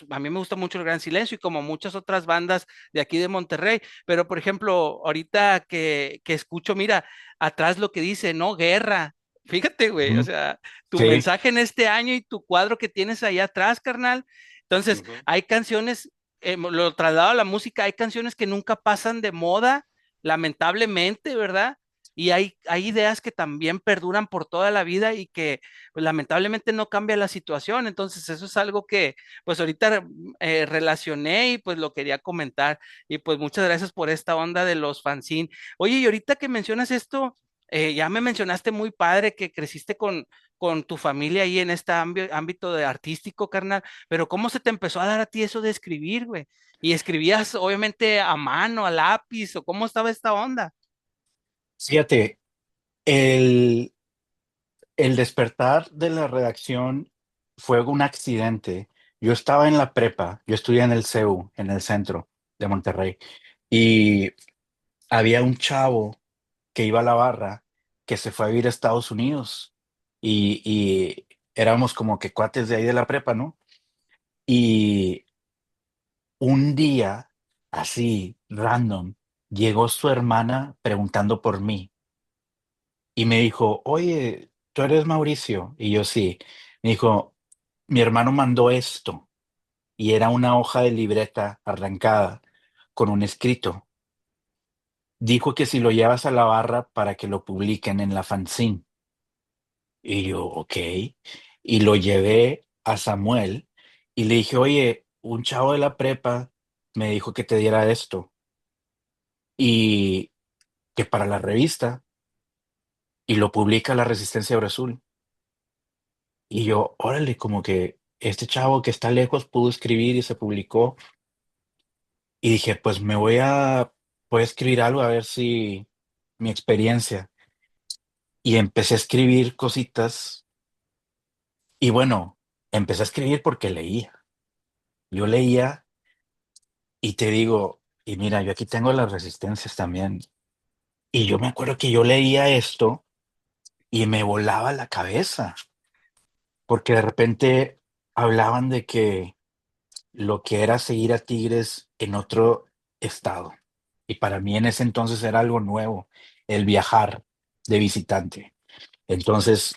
a mí me gusta mucho el Gran Silencio y como muchas otras bandas de aquí de Monterrey. Pero, por ejemplo, ahorita que escucho, mira, atrás lo que dice, no, guerra. Fíjate, güey, o ujú. sea, tu Sí. mensaje en este año y tu cuadro que tienes ahí atrás, carnal. Entonces, Ujú. hay canciones, lo traslado a la música, hay canciones que nunca pasan de moda, lamentablemente, ¿verdad? Y hay ideas que también perduran por toda la vida y que pues, lamentablemente no cambia la situación. Entonces, eso es algo que pues ahorita relacioné y pues lo quería comentar. Y pues muchas gracias por esta onda de los fanzine. Oye, y ahorita que mencionas esto, ya me mencionaste muy padre que creciste con tu familia ahí en este ámbito de artístico, carnal, pero ¿cómo se te empezó a dar a ti eso de escribir, güey? ¿Y escribías obviamente a mano, a lápiz, o cómo estaba esta onda? Fíjate, el, el despertar de la redacción fue un accidente. Yo estaba en la prepa, yo estudié en el CEU, en el centro de Monterrey, y había un chavo que iba a la barra que se fue a vivir a Estados Unidos, y éramos como que cuates de ahí de la prepa, ¿no? Y un día, así, random, llegó su hermana preguntando por mí y me dijo, oye, ¿tú eres Mauricio? Y yo sí. Me dijo, mi hermano mandó esto y era una hoja de libreta arrancada con un escrito. Dijo que si lo llevas a la barra para que lo publiquen en la fanzine. Y yo, ok. Y lo llevé a Samuel y le dije, oye, un chavo de la prepa me dijo que te diera esto y que para la revista y lo publica la Resistencia Azul. Y yo, órale, como que este chavo que está lejos pudo escribir y se publicó. Y dije, pues voy a escribir algo a ver si mi experiencia. Y empecé a escribir cositas. Y bueno, empecé a escribir porque leía. Yo leía y te digo, y mira, yo aquí tengo las resistencias también. Y yo me acuerdo que yo leía esto y me volaba la cabeza, porque de repente hablaban de que lo que era seguir a Tigres en otro estado. Y para mí en ese entonces era algo nuevo, el viajar de visitante. Entonces,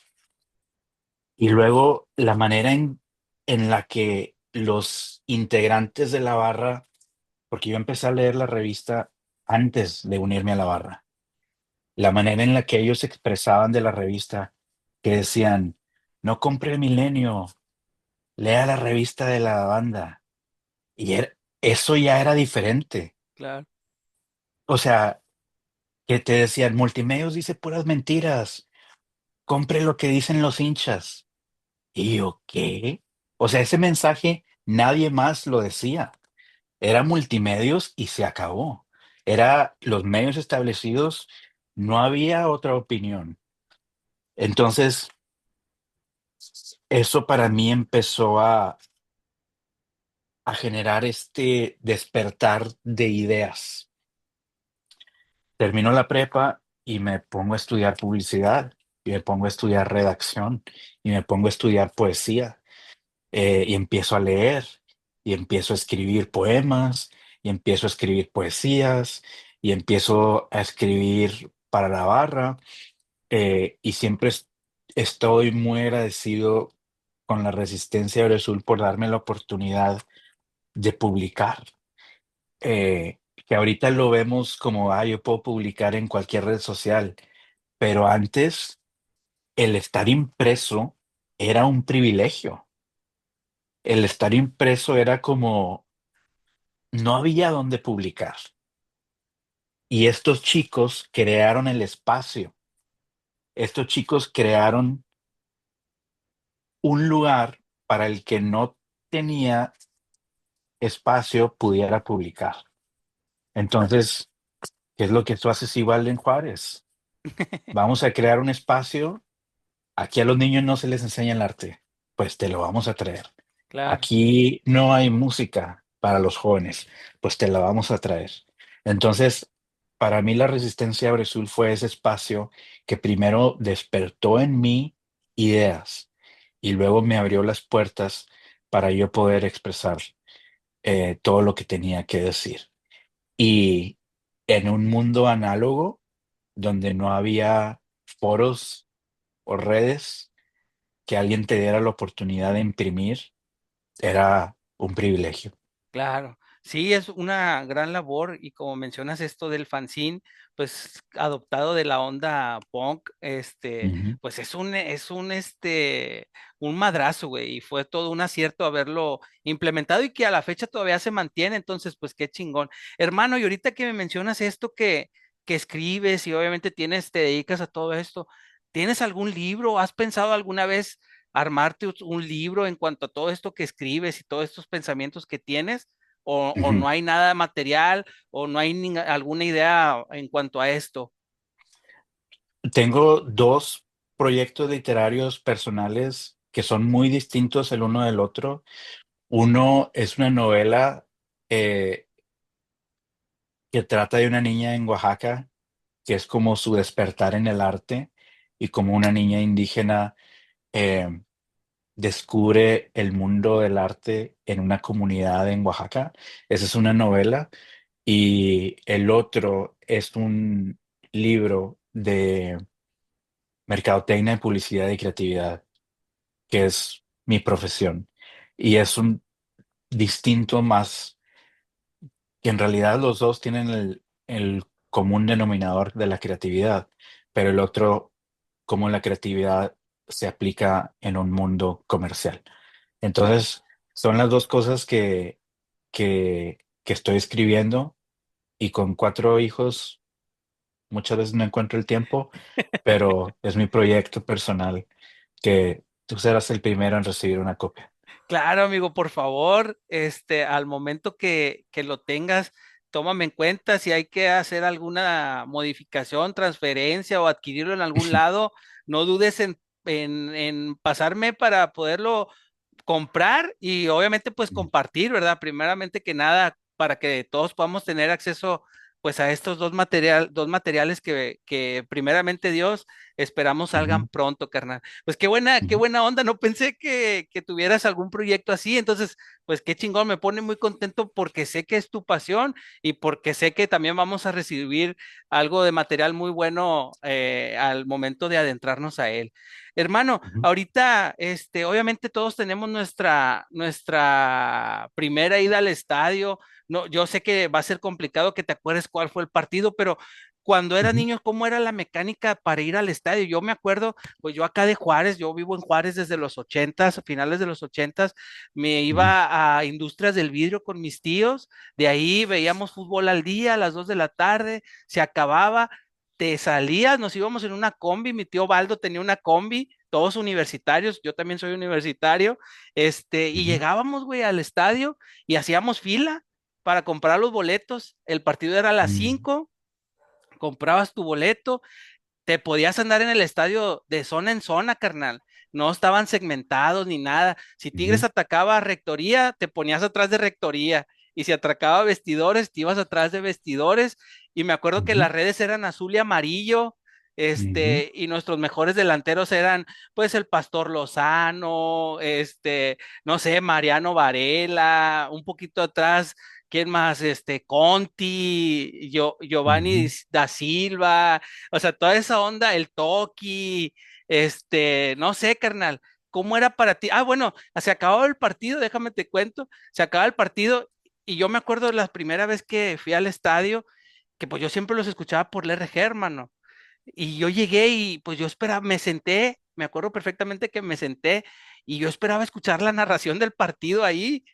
y luego la manera en la que los integrantes de la barra, porque yo empecé a leer la revista antes de unirme a la barra, la manera en la que ellos se expresaban de la revista, que decían, no compre Milenio, lea la revista de la banda. Y eso ya era diferente. Claro. O sea, que te decían, Multimedios dice puras mentiras, compre lo que dicen los hinchas. Y yo, ¿qué? O sea, ese mensaje nadie más lo decía. Era Multimedios y se acabó. Era los medios establecidos, no había otra opinión. Entonces, eso para mí empezó a generar este despertar de ideas. Termino la prepa y me pongo a estudiar publicidad y me pongo a estudiar redacción y me pongo a estudiar poesía, y empiezo a leer y empiezo a escribir poemas y empiezo a escribir poesías y empiezo a escribir para la barra, y siempre estoy muy agradecido con la Resistencia de Azul por darme la oportunidad de publicar. Que ahorita lo vemos como, yo puedo publicar en cualquier red social, pero antes el estar impreso era un privilegio. El estar impreso era como, no había dónde publicar. Y estos chicos crearon el espacio. Estos chicos crearon un lugar para el que no tenía espacio pudiera publicar. Entonces, ¿qué es lo que tú haces igual en Juárez? Vamos a crear un espacio. Aquí a los niños no se les enseña el arte, pues te lo vamos a traer. Claro, Aquí no hay música para los jóvenes, pues te la vamos a traer. Entonces, para mí la Resistencia Brezul fue ese espacio que primero despertó en mí ideas y luego me abrió las puertas para yo poder expresar, todo lo que tenía que decir. Y en un mundo análogo donde no había foros o redes, que alguien te diera la oportunidad de imprimir era un privilegio. claro. Sí, es una gran labor y como mencionas esto del fanzine, pues adoptado de la onda punk, Ujú, pues un madrazo, güey, y fue todo un acierto haberlo implementado y que a la fecha todavía se mantiene, entonces, pues qué chingón. Hermano, y ahorita que me mencionas esto que escribes y obviamente te dedicas a todo esto, ¿tienes algún libro? ¿Has pensado alguna vez armarte un libro en cuanto a todo esto que escribes y todos estos pensamientos que tienes? O ujú. no hay nada material, o no hay alguna idea en cuanto a esto? Tengo dos proyectos literarios personales que son muy distintos el uno del otro. Uno es una novela, eh, que trata de una niña en Oaxaca, que es como su despertar en el arte y como una niña indígena, eh, descubre el mundo del arte en una comunidad en Oaxaca. Esa es una novela. y el otro es un libro de mercadotecnia, y publicidad y creatividad, que es mi profesión. Y es un distinto más, que en realidad los dos tienen el común denominador de la creatividad, pero el otro, cómo la creatividad se aplica en un mundo comercial. Claro. Entonces, son las dos cosas que estoy escribiendo, y con cuatro hijos muchas veces no encuentro el tiempo, pero es mi proyecto personal que tú serás el primero en recibir una copia. Claro, amigo, por favor, al momento que lo tengas, tómame en cuenta si hay que hacer alguna modificación, transferencia o adquirirlo en algún lado, no dudes en pasarme para poderlo comprar y obviamente pues compartir, ¿verdad? Primeramente que nada, para que todos podamos tener acceso pues a estos dos materiales que primeramente Dios esperamos salgan Ujú, pronto, carnal. Pues qué ujú, buena onda, no pensé que tuvieras algún proyecto así, entonces pues qué chingón, me pone muy contento porque sé que es tu pasión y porque sé que también vamos a recibir algo de material muy bueno al momento de adentrarnos a él. Hermano, ujú, ahorita, obviamente todos tenemos nuestra primera ida al estadio. No, yo sé que va a ser complicado que te acuerdes cuál fue el partido, pero cuando eras ujú, niño, ¿cómo era la mecánica para ir al estadio? Yo me acuerdo, pues yo acá de Juárez, yo vivo en Juárez desde los ochentas, finales de los ochentas, me ujú, iba a Industrias del Vidrio con mis tíos, de ahí veíamos fútbol al día, a las 2 de la tarde, se acababa, te salías, nos íbamos en una combi, mi tío Baldo tenía una combi, todos universitarios, yo también soy universitario, y ujú, llegábamos, güey, al estadio y hacíamos fila para comprar los boletos, el partido era a las ujú, 5, comprabas tu boleto, te podías andar en el estadio de zona en zona, carnal. No estaban segmentados ni nada. Si Tigres ujú, atacaba a Rectoría, te ponías atrás de Rectoría. Y si atacaba a Vestidores, te ibas atrás de Vestidores. Y me acuerdo que ujú, las redes eran azul y amarillo. ujú, Y nuestros mejores delanteros eran, pues, el Pastor Lozano, no sé, Mariano Varela, un poquito atrás, ¿quién más? Conti, Giovanni ujú. da Silva, o sea, toda esa onda, el Toki, no sé, carnal, ¿cómo era para ti? Ah, bueno, se acabó el partido, déjame te cuento, se acaba el partido y yo me acuerdo la primera vez que fui al estadio, que pues yo siempre los escuchaba por el RG, hermano, y yo llegué y pues yo esperaba, me senté, me acuerdo perfectamente que me senté y yo esperaba escuchar la narración del partido ahí,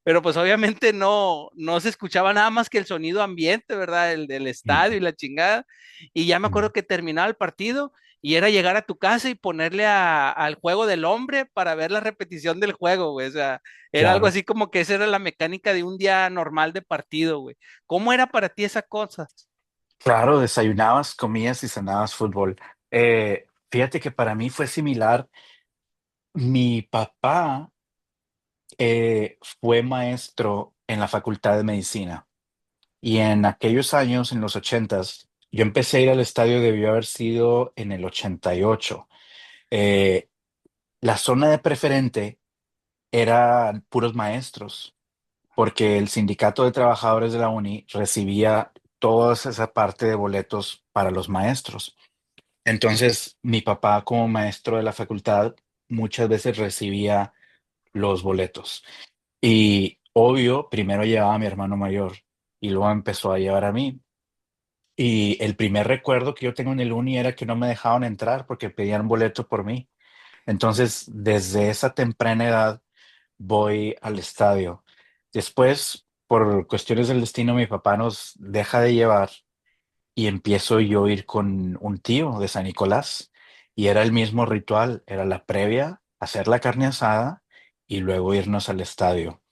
pero pues obviamente no se escuchaba nada más que el sonido ambiente, ¿verdad? El del estadio y la chingada. Y ya me acuerdo que terminaba el partido y era llegar a tu casa y ponerle al juego del hombre para ver la repetición del juego, güey. O sea, era algo Claro, así como que esa era la mecánica de un día normal de partido, güey. ¿Cómo era para ti esa cosa? claro, desayunabas, comías y cenabas fútbol. Fíjate que para mí fue similar. Mi papá fue maestro en la Facultad de Medicina, y en aquellos años, en los ochentas, yo empecé a ir al estadio, debió haber sido en el 88. Eh, la zona de preferente eran puros maestros, porque el sindicato de trabajadores de la uni recibía toda esa parte de boletos para los maestros. Entonces, mi papá como maestro de la facultad muchas veces recibía los boletos. Y obvio, primero llevaba a mi hermano mayor y luego empezó a llevar a mí. Y el primer recuerdo que yo tengo en el uni era que no me dejaban entrar porque pedían un boleto por mí. Entonces, desde esa temprana edad voy al estadio. Después, por cuestiones del destino, mi papá nos deja de llevar y empiezo yo a ir con un tío de San Nicolás. Y era el mismo ritual, era la previa, hacer la carne asada y luego irnos al estadio.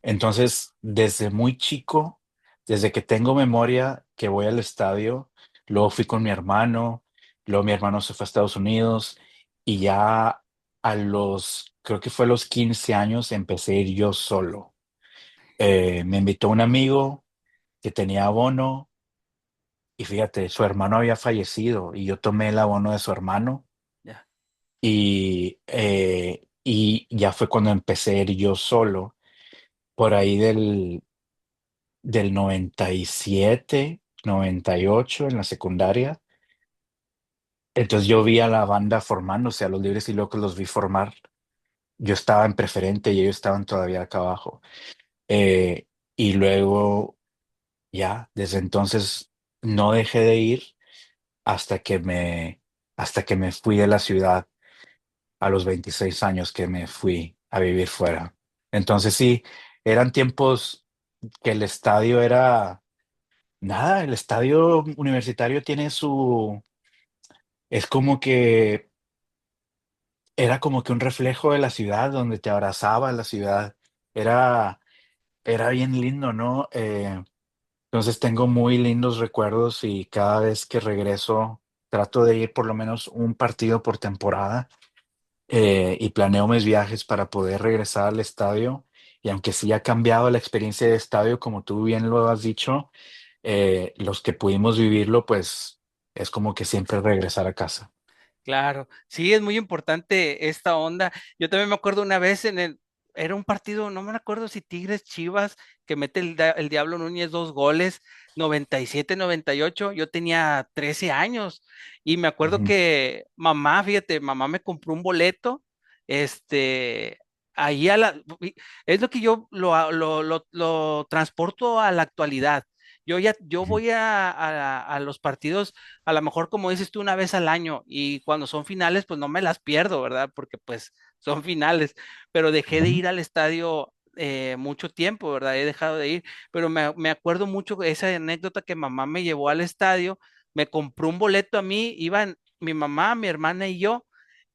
Entonces, desde muy chico, desde que tengo memoria que voy al estadio, luego fui con mi hermano, luego mi hermano se fue a Estados Unidos, y ya creo que fue a los 15 años, empecé a ir yo solo. Me invitó un amigo que tenía abono, y fíjate, su hermano había fallecido y yo tomé el abono de su hermano, Ya. y ya fue cuando empecé a ir yo solo por ahí del 97, 98 en la secundaria. Entonces yo vi a la banda formándose, a los Libres y Locos los vi formar. Yo estaba en preferente y ellos estaban todavía acá abajo. Eh, y luego ya, desde entonces no dejé de ir hasta que me, hasta que me fui de la ciudad a los 26 años que me fui a vivir fuera. Entonces sí, eran tiempos que el estadio era nada, el estadio universitario tiene es como que era como que un reflejo de la ciudad donde te abrazaba la ciudad. Era, era bien lindo, ¿no? Entonces tengo muy lindos recuerdos y cada vez que regreso trato de ir por lo menos un partido por temporada, y planeo mis viajes para poder regresar al estadio. Y aunque sí ha cambiado la experiencia de estadio, como tú bien lo has dicho, los que pudimos vivirlo, pues es como que siempre regresar a casa. Claro, sí, es muy importante esta onda. Yo también me acuerdo una vez era un partido, no me acuerdo si Tigres Chivas, que mete el Diablo Núñez 2 goles, 97-98. Yo tenía 13 años y me acuerdo Ujú, que mamá, fíjate, mamá me compró un boleto, este, ahí es lo que yo lo transporto a la actualidad. Yo ujú, voy a los partidos a lo mejor como dices tú una vez al año y cuando son finales pues no me las pierdo, ¿verdad? Porque pues son finales, pero dejé de ujú, ir al estadio mucho tiempo, ¿verdad? He dejado de ir, pero me acuerdo mucho de esa anécdota que mamá me llevó al estadio, me compró un boleto a mí, iban mi mamá, mi hermana y yo,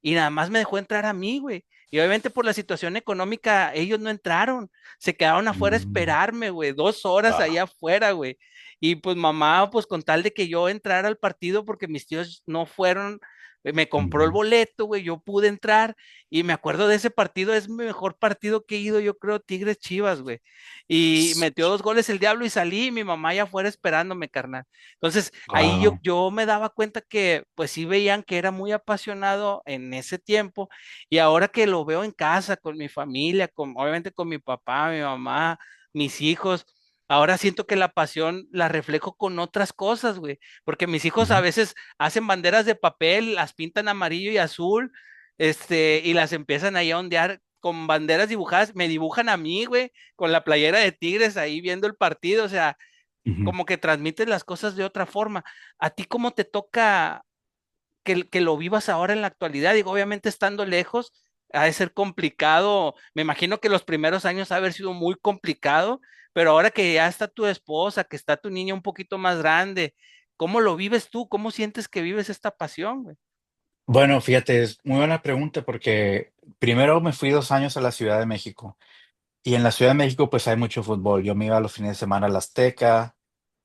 y nada más me dejó entrar a mí, güey. Y obviamente por la situación económica, ellos no entraron, se quedaron afuera a mm, esperarme, güey, 2 horas ah, allá afuera, güey. Y pues mamá, pues con tal de que yo entrara al partido, porque mis tíos no fueron, me compró el ujú, boleto, güey, yo pude entrar y me acuerdo de ese partido, es mi mejor partido que he ido, yo creo, Tigres Chivas, güey. Y metió 2 goles el Diablo y salí y mi mamá ya fuera esperándome, carnal. Entonces, ahí yo, wow. yo me daba cuenta que, pues sí veían que era muy apasionado en ese tiempo y ahora que lo veo en casa, con mi familia, obviamente con mi papá, mi mamá, mis hijos. Ahora siento que la pasión la reflejo con otras cosas, güey, porque mis hijos a Ujú, veces hacen banderas de papel, las pintan amarillo y azul, y las empiezan ahí a ondear con banderas dibujadas, me dibujan a mí, güey, con la playera de Tigres ahí viendo el partido, o sea, ujú. como que transmites las cosas de otra forma. ¿A ti cómo te toca que lo vivas ahora en la actualidad? Digo, obviamente estando lejos, ha de ser complicado. Me imagino que los primeros años ha de haber sido muy complicado, pero ahora que ya está tu esposa, que está tu niña un poquito más grande, ¿cómo lo vives tú? ¿Cómo sientes que vives esta pasión, güey? Bueno, fíjate, es muy buena pregunta porque primero me fui 2 años a la Ciudad de México y en la Ciudad de México pues hay mucho fútbol. Yo me iba los fines de semana a la Azteca,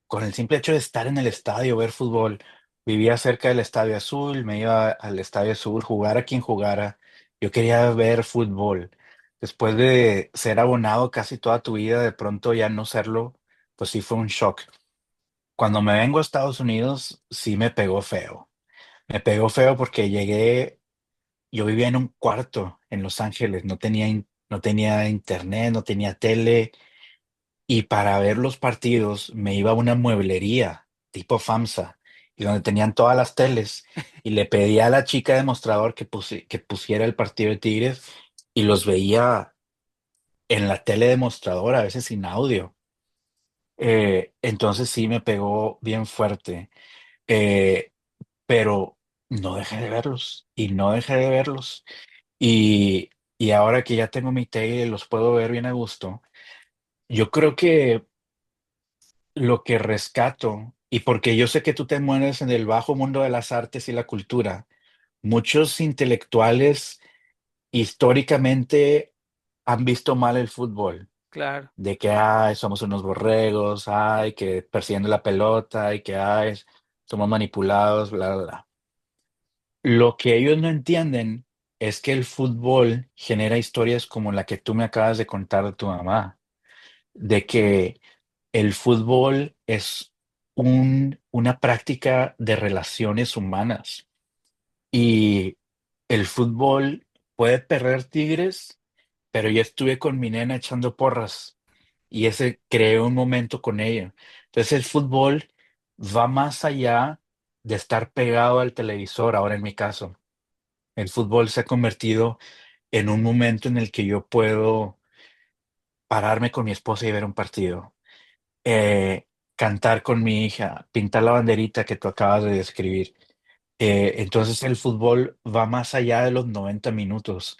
con el simple hecho de estar en el estadio, ver fútbol. Vivía cerca del Estadio Azul, me iba al Estadio Azul, jugara quien jugara. Yo quería ver fútbol. Después de ser abonado casi toda tu vida, de pronto ya no serlo, pues sí fue un shock. Cuando me vengo a Estados Unidos, sí me pegó feo. Me pegó feo porque yo vivía en un cuarto en Los Ángeles, no tenía internet, no tenía tele, y para ver los partidos me iba a una mueblería tipo FAMSA, y donde tenían todas las teles, y le pedía a la chica de mostrador que pusiera el partido de Tigres, y los veía en la tele de mostrador, a veces sin audio. Entonces sí me pegó bien fuerte. Eh, pero no dejé de verlos y no dejé de verlos. Y, y ahora que ya tengo mi tele y los puedo ver bien a gusto, yo creo que lo que rescato, y porque yo sé que tú te mueves en el bajo mundo de las artes y la cultura, muchos intelectuales históricamente han visto mal el fútbol, Claro, de que ay, somos unos borregos, ay, que persiguiendo la pelota, y que ay, somos manipulados, bla, bla, bla. Lo que ellos no entienden es que el fútbol genera historias como la que tú me acabas de contar de tu mamá, de que el fútbol es una práctica de relaciones humanas y el fútbol puede perder tigres, pero yo estuve con mi nena echando porras y ese creé un momento con ella. Entonces el fútbol va más allá de estar pegado al televisor, ahora en mi caso. El fútbol se ha convertido en un momento en el que yo puedo pararme con mi esposa y ver un partido, cantar con mi hija, pintar la banderita que tú acabas de describir. Entonces el fútbol va más allá de los 90 minutos,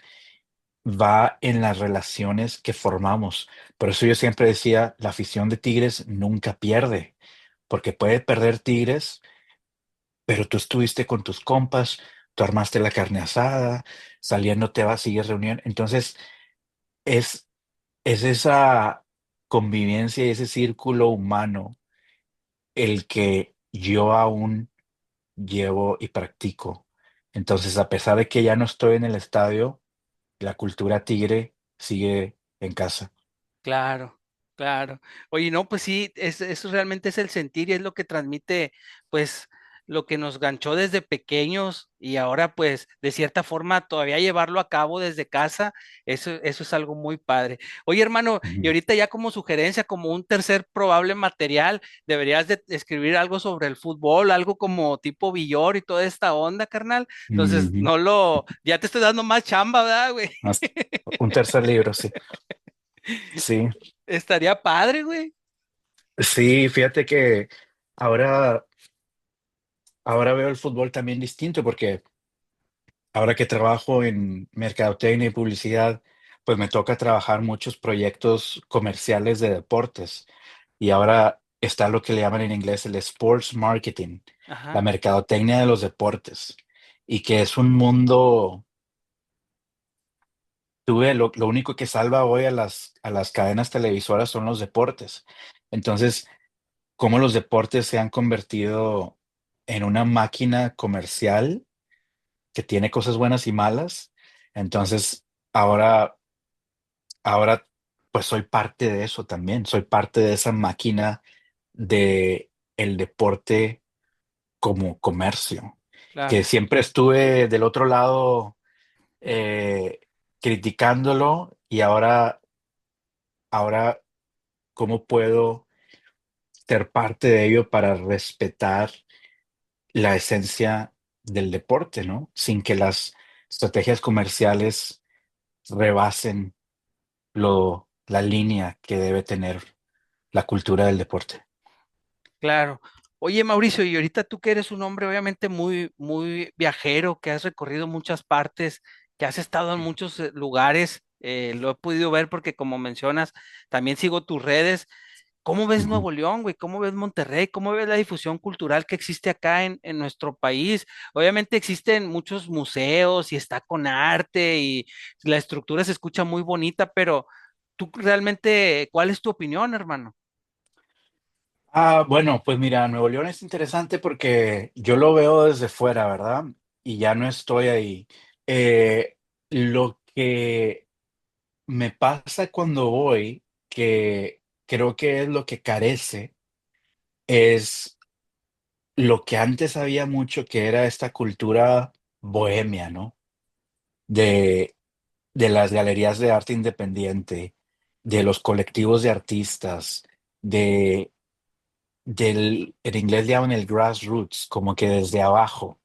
va en las relaciones que formamos. Por eso yo siempre decía, la afición de Tigres nunca pierde, porque puede perder Tigres, pero tú estuviste con tus compas, tú armaste la carne asada, saliendo te vas, sigues reunión. Entonces es, es esa convivencia y ese círculo humano el que yo aún llevo y practico. Entonces, a pesar de que ya no estoy en el estadio, la cultura tigre sigue en casa. Claro, claro. Oye, no, pues sí, eso realmente es el sentir y es lo que transmite, pues, lo que nos ganchó desde pequeños y ahora, pues, de cierta forma, todavía llevarlo a cabo desde casa, eso es algo muy padre. Oye, hermano, y Ujú, ahorita ya como sugerencia, como un tercer probable material, deberías de escribir algo sobre el fútbol, algo como tipo Villor y toda esta onda, carnal. Entonces, ujú. ya te estoy dando más chamba, ¿verdad, güey? Hasta un tercer libro, sí. Sí, Estaría padre, güey. sí, fíjate que ahora, ahora veo el fútbol también distinto porque ahora que trabajo en mercadotecnia y publicidad, pues me toca trabajar muchos proyectos comerciales de deportes. Y ahora está lo que le llaman en inglés el sports marketing, la Ajá. mercadotecnia de los deportes. Y que es un mundo, lo único que salva hoy a las cadenas televisoras son los deportes. Entonces, cómo los deportes se han convertido en una máquina comercial que tiene cosas buenas y malas. Entonces, ahora, ahora, pues soy parte de eso también. Soy parte de esa máquina de el deporte como comercio, que Claro, siempre estuve del otro lado eh, criticándolo y ahora, ¿cómo puedo ser parte de ello para respetar la esencia del deporte, ¿no? Sin que las estrategias comerciales rebasen la línea que debe tener la cultura del deporte. claro. Oye, Mauricio, y ahorita tú que eres un hombre obviamente muy, muy viajero, que has recorrido muchas partes, que has estado en muchos lugares, lo he podido ver porque como mencionas, también sigo tus redes. ¿Cómo ves Ujú. Nuevo León, güey? ¿Cómo ves Monterrey? ¿Cómo ves la difusión cultural que existe acá en nuestro país? Obviamente existen muchos museos y está con arte y la estructura se escucha muy bonita, pero tú realmente, ¿cuál es tu opinión, hermano? Bueno, pues mira, Nuevo León es interesante porque yo lo veo desde fuera, ¿verdad? Y ya no estoy ahí. Lo que me pasa cuando voy, que creo que es lo que carece, es lo que antes había mucho, que era esta cultura bohemia, ¿no? De, de las galerías de arte independiente, de los colectivos de artistas, de en inglés le llaman el grassroots, como que desde abajo.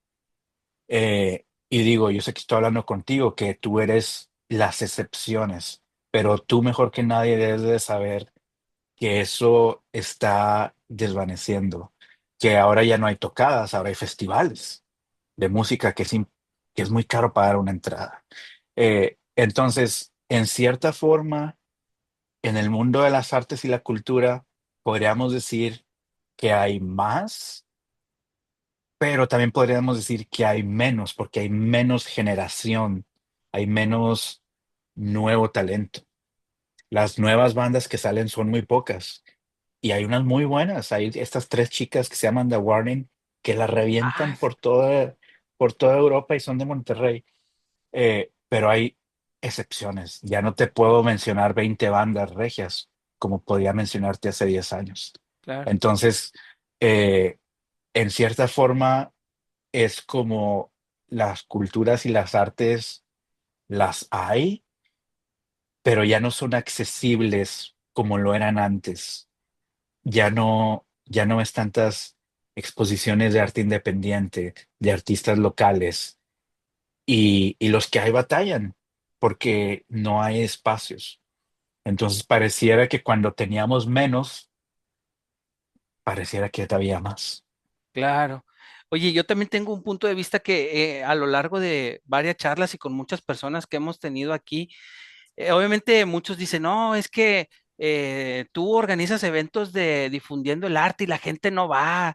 Y digo, yo sé que estoy hablando contigo, que tú eres las excepciones, pero tú mejor que nadie debes de saber que eso está desvaneciendo, que ahora ya no hay tocadas, ahora hay festivales de música que es muy caro pagar una entrada. Entonces, en cierta forma, en el mundo de las artes y la cultura, podríamos decir que hay más, pero también podríamos decir que hay menos, porque hay menos generación, hay menos nuevo talento. Las nuevas bandas que salen son muy pocas y hay unas muy buenas. Hay estas tres chicas que se llaman The Warning que la revientan Ah, por toda Europa y son de Monterrey. Pero hay excepciones. Ya no te puedo mencionar 20 bandas regias como podía mencionarte hace 10 años. claro. Entonces, eh, en cierta forma, es como las culturas y las artes las hay, pero ya no son accesibles como lo eran antes. Ya no es tantas exposiciones de arte independiente, de artistas locales, y los que hay batallan porque no hay espacios. Entonces pareciera que cuando teníamos menos, pareciera que había más. Claro. Oye, yo también tengo un punto de vista que a lo largo de varias charlas y con muchas personas que hemos tenido aquí, obviamente muchos dicen, no, es que tú organizas eventos de difundiendo el arte y la gente no va.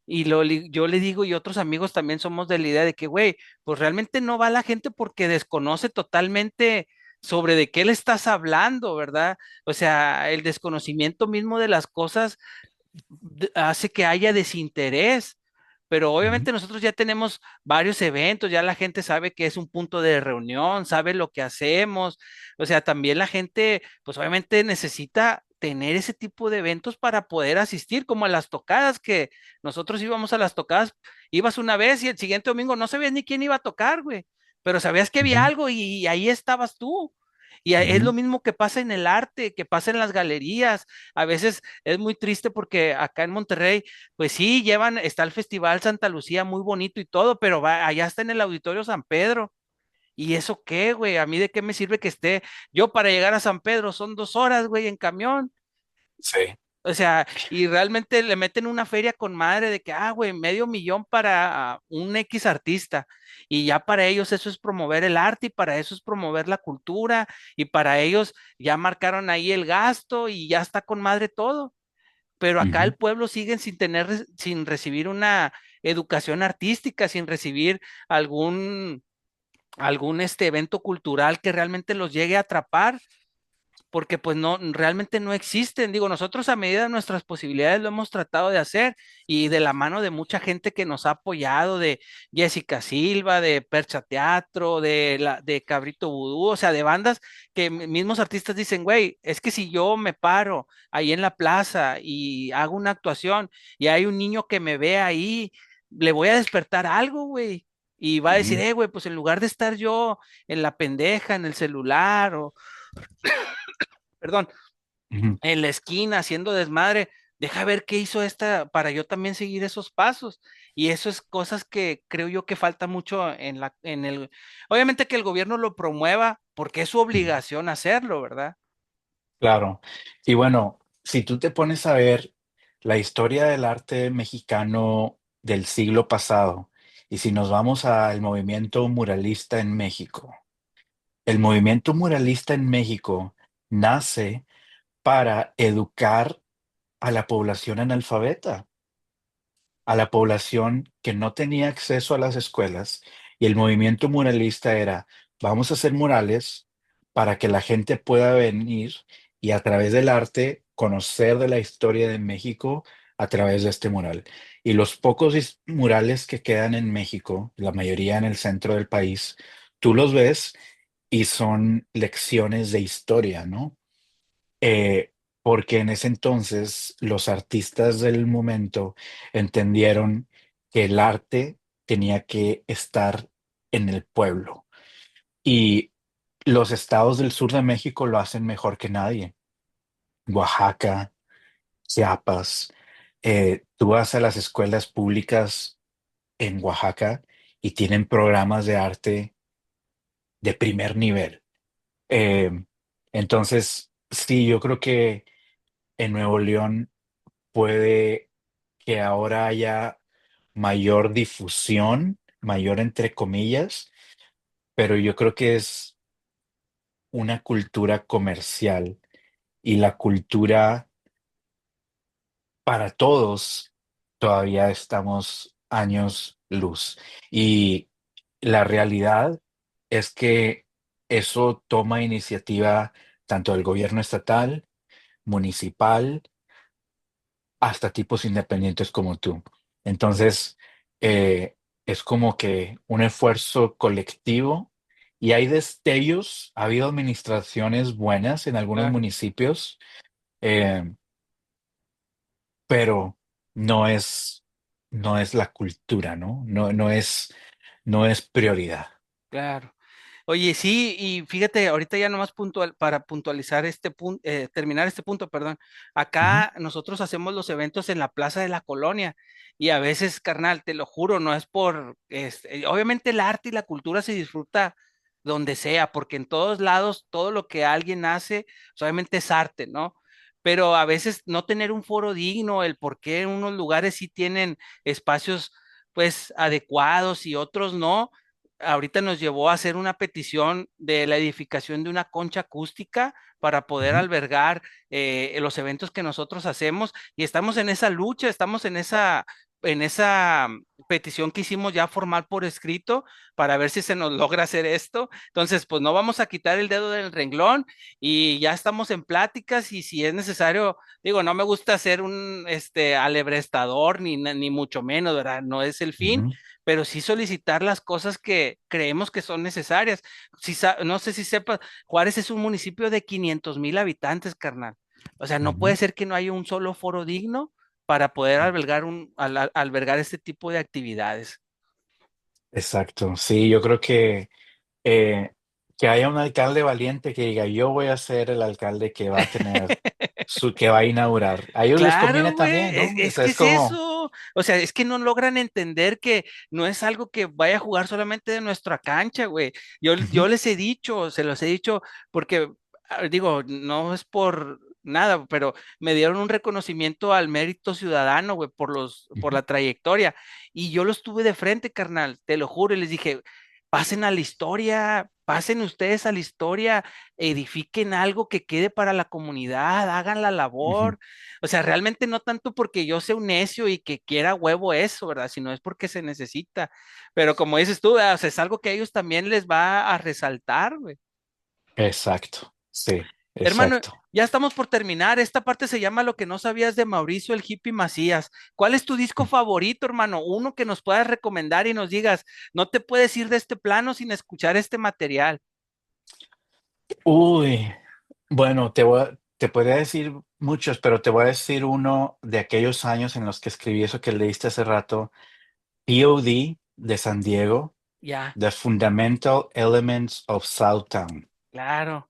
Y yo le digo, y otros amigos también somos de la idea de que, güey, pues realmente no va la gente porque desconoce totalmente sobre de qué le estás hablando, ¿verdad? O sea, el desconocimiento mismo de las cosas hace que haya desinterés, pero Ujú, obviamente nosotros ya tenemos varios eventos, ya la gente sabe que es un punto de reunión, sabe lo que hacemos, o sea, también la gente, pues obviamente necesita tener ese tipo de eventos para poder asistir, como a las tocadas, que nosotros íbamos a las tocadas, ibas una vez y el siguiente domingo no sabías ni quién iba a tocar, güey, pero sabías que había ujú, algo y ahí estabas tú. Es lo ujú, mismo que pasa en el arte, que pasa en las galerías. A veces es muy triste porque acá en Monterrey, pues sí, está el Festival Santa Lucía muy bonito y todo, pero allá está en el Auditorio San Pedro. ¿Y eso qué, güey? ¿A mí de qué me sirve que esté? Yo para llegar a San Pedro son 2 horas, güey, en camión. sí. O sea, y realmente le meten una feria con madre de que, güey, medio millón para un X artista. Y ya para ellos eso es promover el arte y para eso es promover la cultura y para ellos ya marcaron ahí el gasto y ya está con madre todo, pero acá Ujú, el pueblo siguen sin sin recibir una educación artística, sin recibir algún, algún evento cultural que realmente los llegue a atrapar, porque pues no, realmente no existen. Digo, nosotros a medida de nuestras posibilidades lo hemos tratado de hacer y de la mano de mucha gente que nos ha apoyado, de Jessica Silva, de Percha Teatro, de Cabrito Vudú, o sea, de bandas que mismos artistas dicen, güey, es que si yo me paro ahí en la plaza y hago una actuación y hay un niño que me ve ahí, le voy a despertar algo, güey. Y va a decir, ujú, güey, pues en lugar de estar yo en la pendeja, en el celular o, perdón, ujú. en la esquina haciendo desmadre, deja ver qué hizo esta para yo también seguir esos pasos. Y eso es cosas que creo yo que falta mucho obviamente que el gobierno lo promueva porque es su Ujú. obligación hacerlo, ¿verdad? Claro. Y bueno, si tú te pones a ver la historia del arte mexicano del siglo pasado, y si nos vamos al movimiento muralista en México, el movimiento muralista en México nace para educar a la población analfabeta, a la población que no tenía acceso a las escuelas, y el movimiento muralista era, vamos a hacer murales para que la gente pueda venir y a través del arte conocer de la historia de México a través de este mural. Y los pocos murales que quedan en México, la mayoría en el centro del país, tú los ves y son lecciones de historia, ¿no? Eh, Porque en ese entonces los artistas del momento entendieron que el arte tenía que estar en el pueblo. Y los estados del sur de México lo hacen mejor que nadie. Oaxaca, Chiapas. Tú vas a las escuelas públicas en Oaxaca y tienen programas de arte de primer nivel. Eh, entonces, sí, yo creo que en Nuevo León puede que ahora haya mayor difusión, mayor entre comillas, pero yo creo que es una cultura comercial y la cultura para todos todavía estamos años luz. Y la realidad es que eso toma iniciativa tanto del gobierno estatal, municipal, hasta tipos independientes como tú. Entonces, es como que un esfuerzo colectivo y hay destellos, ha habido administraciones buenas en algunos Claro, municipios, eh, pero no es, no es la cultura, ¿no? No es prioridad. claro. Oye, sí, y fíjate, ahorita ya nomás puntual, para puntualizar este punto, terminar este punto, perdón. Ujú, Acá nosotros hacemos los eventos en la Plaza de la Colonia y a veces, carnal, te lo juro, no es por, obviamente el arte y la cultura se disfruta donde sea, porque en todos lados todo lo que alguien hace, pues, obviamente es arte, ¿no? Pero a veces no tener un foro digno, el por qué en unos lugares sí tienen espacios pues adecuados y otros no ahorita nos llevó a hacer una petición de la edificación de una concha acústica para poder ujú, albergar los eventos que nosotros hacemos y estamos en esa lucha, estamos en esa petición que hicimos ya formal por escrito para ver si se nos logra hacer esto. Entonces, pues no vamos a quitar el dedo del renglón y ya estamos en pláticas y si es necesario, digo, no me gusta ser un alebrestador ni mucho menos, ¿verdad? No es el fin, ujú, pero sí solicitar las cosas que creemos que son necesarias. Si, no sé si sepas, Juárez es un municipio de 500,000 habitantes, carnal. O sea, no puede ujú. ser que no haya un solo foro digno para poder albergar este tipo de actividades. Exacto. Sí, yo creo eh, que haya un alcalde valiente que diga, yo voy a ser el alcalde que va a tener que va a inaugurar. A ellos les conviene Claro, güey, también, ¿no? O es sea, que es es como, eso. O sea, es que no logran entender que no es algo que vaya a jugar solamente de nuestra cancha, güey. Yo ujú, les he dicho, se los he dicho, porque digo, no es por nada, pero me dieron un reconocimiento al mérito ciudadano, güey, por ujú. la trayectoria. Y yo los tuve de frente, carnal, te lo juro, y les dije, pasen a la historia, pasen ustedes a la historia, edifiquen algo que quede para la comunidad, hagan la Ujú. labor. O sea, realmente no tanto porque yo sea un necio y que quiera huevo eso, ¿verdad? Sino es porque se necesita. Pero como dices tú, ¿verdad? O sea, es algo que a ellos también les va a resaltar, güey. Exacto, sí, Hermano, exacto. ya estamos por terminar. Esta parte se llama Lo que no sabías de Mauricio el Hippie Macías. ¿Cuál es tu disco favorito, hermano? Uno que nos puedas recomendar y nos digas, no te puedes ir de este plano sin escuchar este material. Uy, bueno, te podría decir muchos, pero te voy a decir uno de aquellos años en los que escribí eso que leíste hace rato, POD de San Diego, Ya, The Fundamental Elements of Southtown. claro.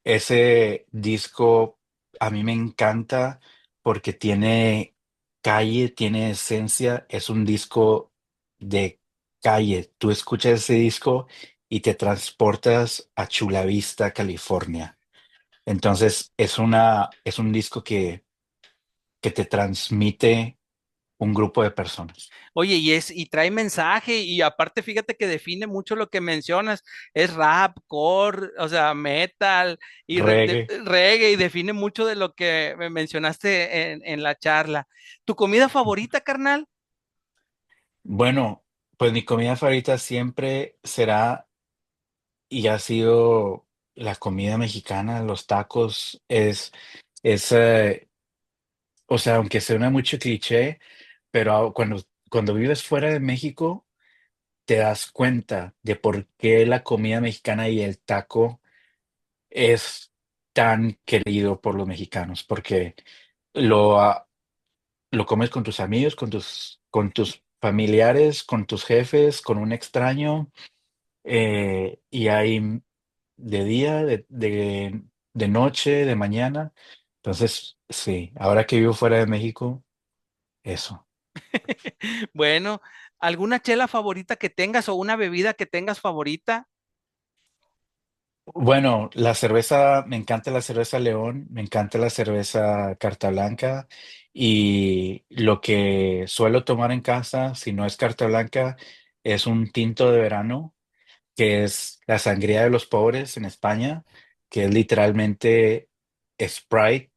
Ese disco a mí me encanta porque tiene calle, tiene esencia, es un disco de calle. Tú escuchas ese disco y te transportas a Chula Vista, California. Entonces es un disco que te transmite un grupo de personas. Oye, y trae mensaje, y aparte, fíjate que define mucho lo que mencionas, es rap, core, o sea, metal y Reggae. reggae, y define mucho de lo que me mencionaste en la charla. ¿Tu comida favorita, carnal? Bueno, pues mi comida favorita siempre será y ha sido la comida mexicana, los tacos, es, o sea, aunque suena mucho cliché, pero cuando vives fuera de México, te das cuenta de por qué la comida mexicana y el taco es tan querido por los mexicanos, porque lo, ah, lo comes con tus amigos, con tus familiares, con tus jefes, con un extraño, y hay de día, de noche, de mañana. Entonces, sí, ahora que vivo fuera de México, eso. Bueno, ¿alguna chela favorita que tengas o una bebida que tengas favorita? Bueno, la cerveza, me encanta la cerveza León, me encanta la cerveza Carta Blanca y lo que suelo tomar en casa, si no es Carta Blanca, es un tinto de verano, que es la sangría de los pobres en España, que es literalmente Sprite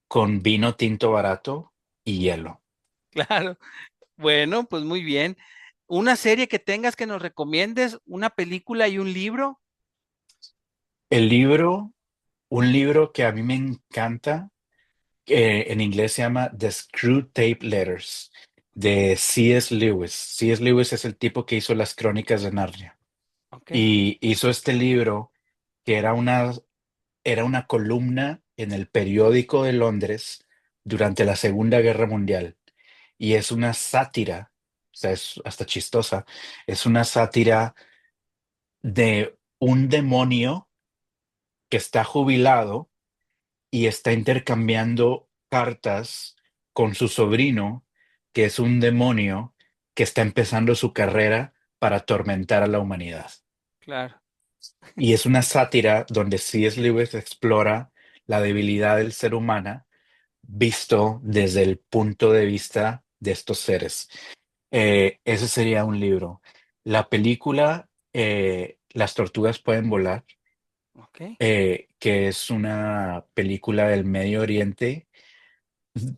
con vino tinto barato y hielo. Claro. Bueno, pues muy bien. ¿Una serie que tengas que nos recomiendes, una película y un libro? El libro, un libro que a mí me encanta, en inglés se llama The Screw Tape Letters, de C.S. Lewis. C.S. Lewis es el tipo que hizo las Crónicas de Narnia. Ok. Y hizo este libro que era una columna en el periódico de Londres durante la Segunda Guerra Mundial. Y es una sátira, o sea, es hasta chistosa, es una sátira de un demonio que está jubilado y está intercambiando cartas con su sobrino, que es un demonio que está empezando su carrera para atormentar a la humanidad. Claro. Y es una sátira donde C.S. Lewis explora la debilidad del ser humano visto desde el punto de vista de estos seres. Ese sería un libro. La película Las tortugas pueden volar, Ok, que es una película del Medio Oriente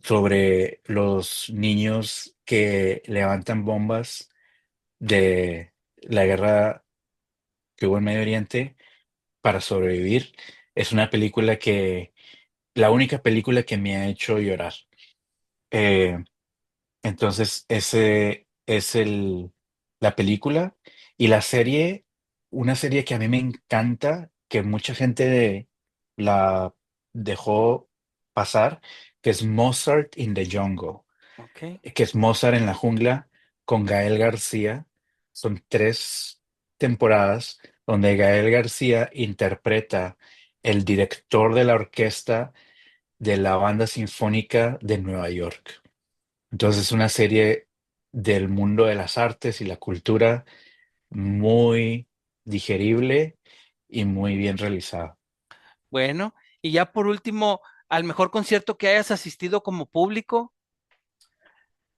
sobre los niños que levantan bombas de la guerra que hubo en Medio Oriente para sobrevivir. Es una película la única película que me ha hecho llorar. Eh, entonces, ese es la película y la serie, una serie que a mí me encanta, que mucha gente la dejó pasar, que es Mozart in the Jungle, ok. que es Mozart en la jungla con Gael García. Son 3 temporadas donde Gael García interpreta el director de la orquesta de la Banda Sinfónica de Nueva York. Entonces es una serie del mundo de las artes y la cultura muy digerible y muy bien realizada. Bueno, y ya por último, al mejor concierto que hayas asistido como público.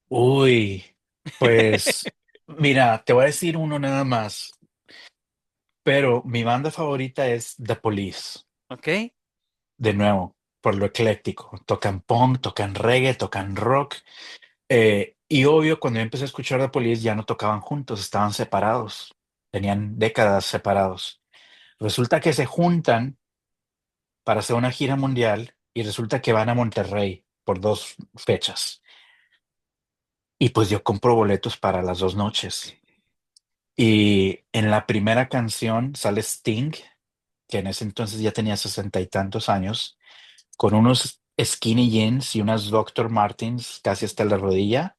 Uy, pues mira, te voy a decir uno nada más, pero mi banda favorita es The Police, Ok, de nuevo, por lo ecléctico. Tocan punk, tocan reggae, tocan rock. Y obvio, cuando yo empecé a escuchar The Police ya no tocaban juntos, estaban separados, tenían décadas separados. Resulta que se juntan para hacer una gira mundial y resulta que van a Monterrey por 2 fechas. Y pues yo compro boletos para las 2 noches. Y en la primera canción sale Sting, que en ese entonces ya tenía 60 y tantos años, con unos skinny jeans y unas Dr. Martens casi hasta la rodilla.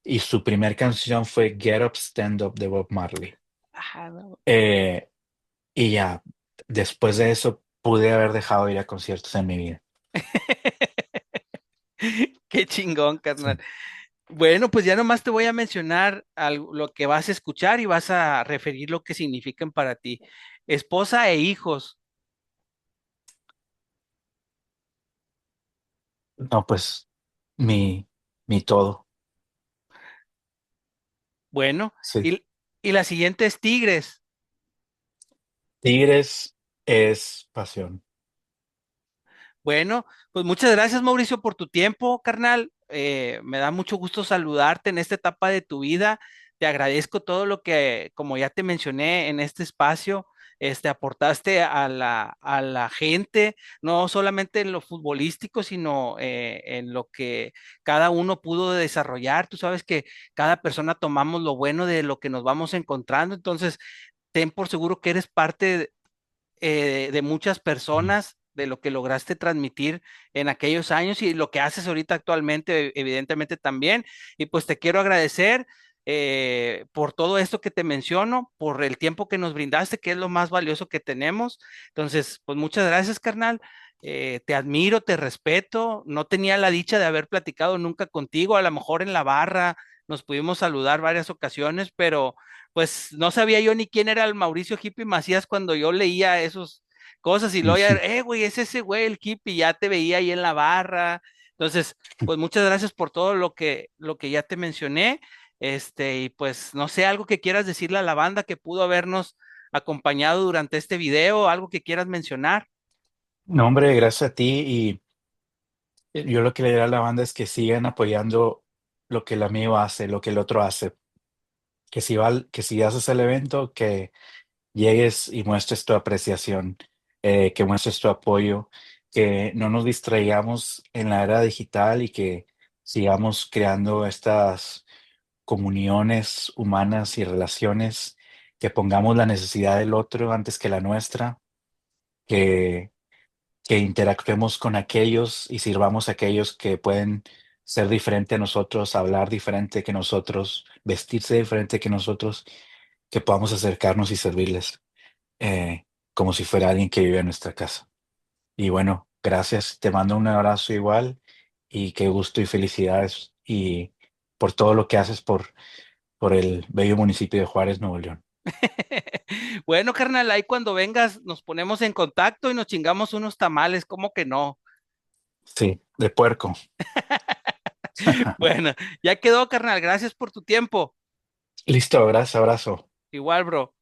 Y su primer canción fue Get Up, Stand Up de Bob Marley. ajá, no. Eh, y ya, después de eso pude haber dejado de ir a conciertos en mi vida. Qué chingón, carnal. Sí. Bueno, pues ya nomás te voy a mencionar lo que vas a escuchar y vas a referir lo que significan para ti. Esposa e hijos. No, pues mi, mi todo. Bueno, Sí. y la siguiente es Tigres. Tigres es pasión. Bueno, pues muchas gracias, Mauricio, por tu tiempo, carnal. Me da mucho gusto saludarte en esta etapa de tu vida. Te agradezco todo lo que, como ya te mencioné en este espacio, aportaste a a la gente, no solamente en lo futbolístico, sino en lo que cada uno pudo desarrollar. Tú sabes que cada persona tomamos lo bueno de lo que nos vamos encontrando, entonces ten por seguro que eres parte de muchas Mm. personas, de lo que lograste transmitir en aquellos años y lo que haces ahorita actualmente, evidentemente también. Y pues te quiero agradecer por todo esto que te menciono, por el tiempo que nos brindaste, que es lo más valioso que tenemos. Entonces, pues muchas gracias, carnal. Te admiro, te respeto. No tenía la dicha de haber platicado nunca contigo, a lo mejor en la barra nos pudimos saludar varias ocasiones, pero pues no sabía yo ni quién era el Mauricio Hippie Macías cuando yo leía esas cosas y luego ya, güey, es ese güey, el Hippie, ya te veía ahí en la barra. Entonces, pues muchas gracias por todo lo que ya te mencioné. Y pues no sé, algo que quieras decirle a la banda que pudo habernos acompañado durante este video, algo que quieras mencionar. No, hombre, gracias a ti. Y yo lo que le diré a la banda es que sigan apoyando lo que el amigo hace, lo que el otro hace. Que si haces el evento, que llegues y muestres tu apreciación, que muestres tu apoyo, que no nos distraigamos en la era digital y que sigamos creando estas comuniones humanas y relaciones, que pongamos la necesidad del otro antes que la nuestra, que, que interactuemos con aquellos y sirvamos a aquellos que pueden ser diferente a nosotros, hablar diferente que nosotros, vestirse diferente que nosotros, que podamos acercarnos y servirles. eh, como si fuera alguien que vive en nuestra casa. Y bueno, gracias, te mando un abrazo igual y qué gusto y felicidades y por todo lo que haces por el bello municipio de Juárez, Nuevo León. Bueno, carnal, ahí cuando vengas nos ponemos en contacto y nos chingamos unos tamales, ¿cómo que no? Sí, de puerco. Bueno, ya quedó, carnal, gracias por tu tiempo. Listo, abrazo, abrazo. Igual, bro.